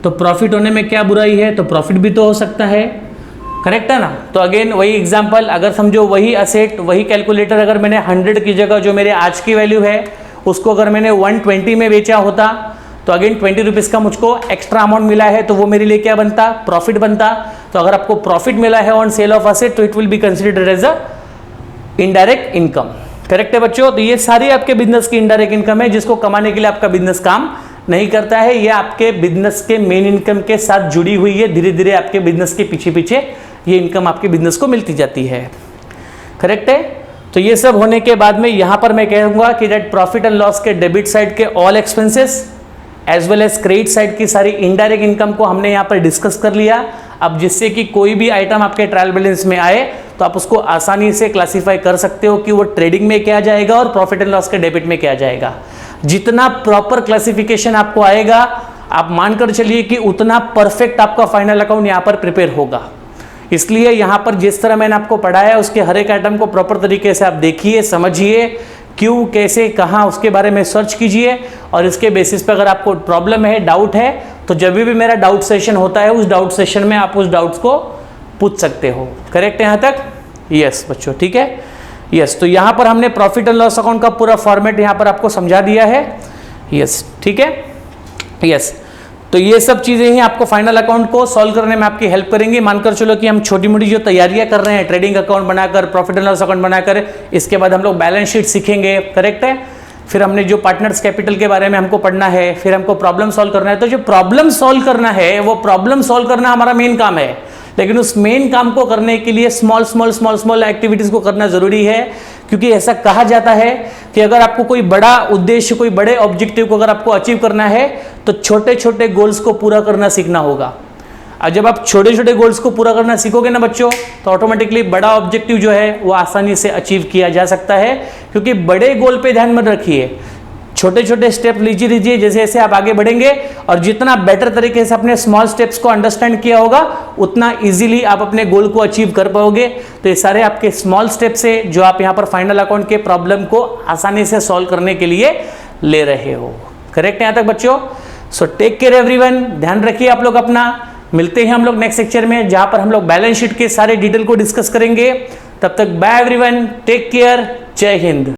तो प्रॉफिट होने में क्या बुराई है, तो प्रॉफिट भी तो हो सकता है, करेक्ट है ना। तो अगेन वही एग्जांपल, अगर समझो वही असेट, वही कैलकुलेटर अगर मैंने 100 की जगह जो मेरे आज की वैल्यू है उसको अगर मैंने 120 में बेचा होता, तो अगेन 20 रुपीज़ का मुझको एक्स्ट्रा अमाउंट मिला है, तो वो मेरे लिए क्या बनता, प्रॉफिट बनता। तो अगर आपको प्रॉफिट मिला है ऑन सेल ऑफ असेट तो it will be considered as a indirect income, correct है बच्चों। तो ये सारी आपके बिजनेस की इनडायरेक्ट इनकम है, जिसको कमाने के लिए आपका बिजनेस काम नहीं करता है, ये आपके बिजनेस के मेन इनकम के साथ जुड़ी हुई है। धीरे धीरे आपके बिजनेस के पीछे पीछे ये इनकम आपके बिजनेस को मिलती जाती है, करेक्ट है। तो ये सब होने के बाद में यहां पर मैं कहूंगा कि दैट प्रॉफिट एंड लॉस के डेबिट साइड के all expenses as well as credit side की सारी इनडायरेक्ट इनकम को हमने यहाँ पर डिस्कस कर लिया। अब जिससे कि कोई भी आइटम आपके ट्रायल बैलेंस में आए तो आप उसको आसानी से क्लासीफाई कर सकते हो कि वो ट्रेडिंग में क्या जाएगा और प्रॉफिट एंड लॉस के डेबिट में क्या जाएगा। जितना प्रॉपर क्लासिफिकेशन आपको आएगा, आप मानकर चलिए कि उतना परफेक्ट आपका फाइनल अकाउंट यहाँ पर प्रिपेयर होगा। इसलिए यहाँ पर जिस तरह मैंने आपको पढ़ाया उसके हर एक आइटम को प्रॉपर तरीके से आप देखिए, समझिए, क्यों, कैसे, कहाँ, उसके बारे में सर्च कीजिए, और इसके बेसिस पे अगर आपको प्रॉब्लम है, डाउट है, तो जब भी मेरा डाउट सेशन होता है उस डाउट सेशन में आप उस डाउट्स को पूछ सकते हो, करेक्ट है यहाँ तक। यस बच्चों, ठीक है। यस, तो यहाँ पर हमने प्रॉफिट एंड लॉस अकाउंट का पूरा फॉर्मेट यहाँ पर आपको समझा दिया है। यस, ठीक है। यस, तो ये सब चीज़ें ही आपको फाइनल अकाउंट को सॉल्व करने में आपकी हेल्प करेंगी। मानकर चलो कि हम छोटी मोटी जो तैयारियां कर रहे हैं, ट्रेडिंग अकाउंट बनाकर, प्रॉफिट एंड लॉस अकाउंट बनाकर, इसके बाद हम लोग बैलेंस शीट सीखेंगे, करेक्ट है। फिर हमने जो पार्टनर्स कैपिटल के बारे में हमको पढ़ना है, फिर हमको प्रॉब्लम सॉल्व करना है। तो जो प्रॉब्लम सॉल्व करना है वो प्रॉब्लम सॉल्व करना हमारा मेन काम है, लेकिन उस मेन काम को करने के लिए small small small small activities को करना जरूरी है। क्योंकि ऐसा कहा जाता है कि अगर आपको कोई बड़ा उद्देश्य, कोई बड़े ऑब्जेक्टिव को अगर आपको अचीव करना है तो छोटे छोटे गोल्स को पूरा करना सीखना होगा। और जब आप छोटे छोटे गोल्स को पूरा करना सीखोगे ना बच्चों, तो ऑटोमेटिकली बड़ा ऑब्जेक्टिव जो है वो आसानी से अचीव किया जा सकता है। क्योंकि बड़े गोल पे ध्यान मत रखिए, छोटे छोटे स्टेप लीजिए, जैसे जैसे आप आगे बढ़ेंगे और जितना बेटर तरीके से अपने स्मॉल स्टेप्स को अंडरस्टैंड किया होगा उतना इजीली आप अपने गोल को अचीव कर पाओगे। तो ये सारे आपके स्मॉल स्टेप्स है जो आप यहाँ पर फाइनल अकाउंट के प्रॉब्लम को आसानी से सॉल्व करने के लिए ले रहे हो, करेक्ट है यहाँ तक बच्चों। सो टेक केयर एवरीवन, ध्यान रखिए आप लोग अपना। मिलते हैं हम लोग नेक्स्ट लेक्चर में जहां पर हम लोग बैलेंस शीट के सारे डिटेल को डिस्कस करेंगे। तब तक बाय एवरीवन, टेक केयर, जय हिंद।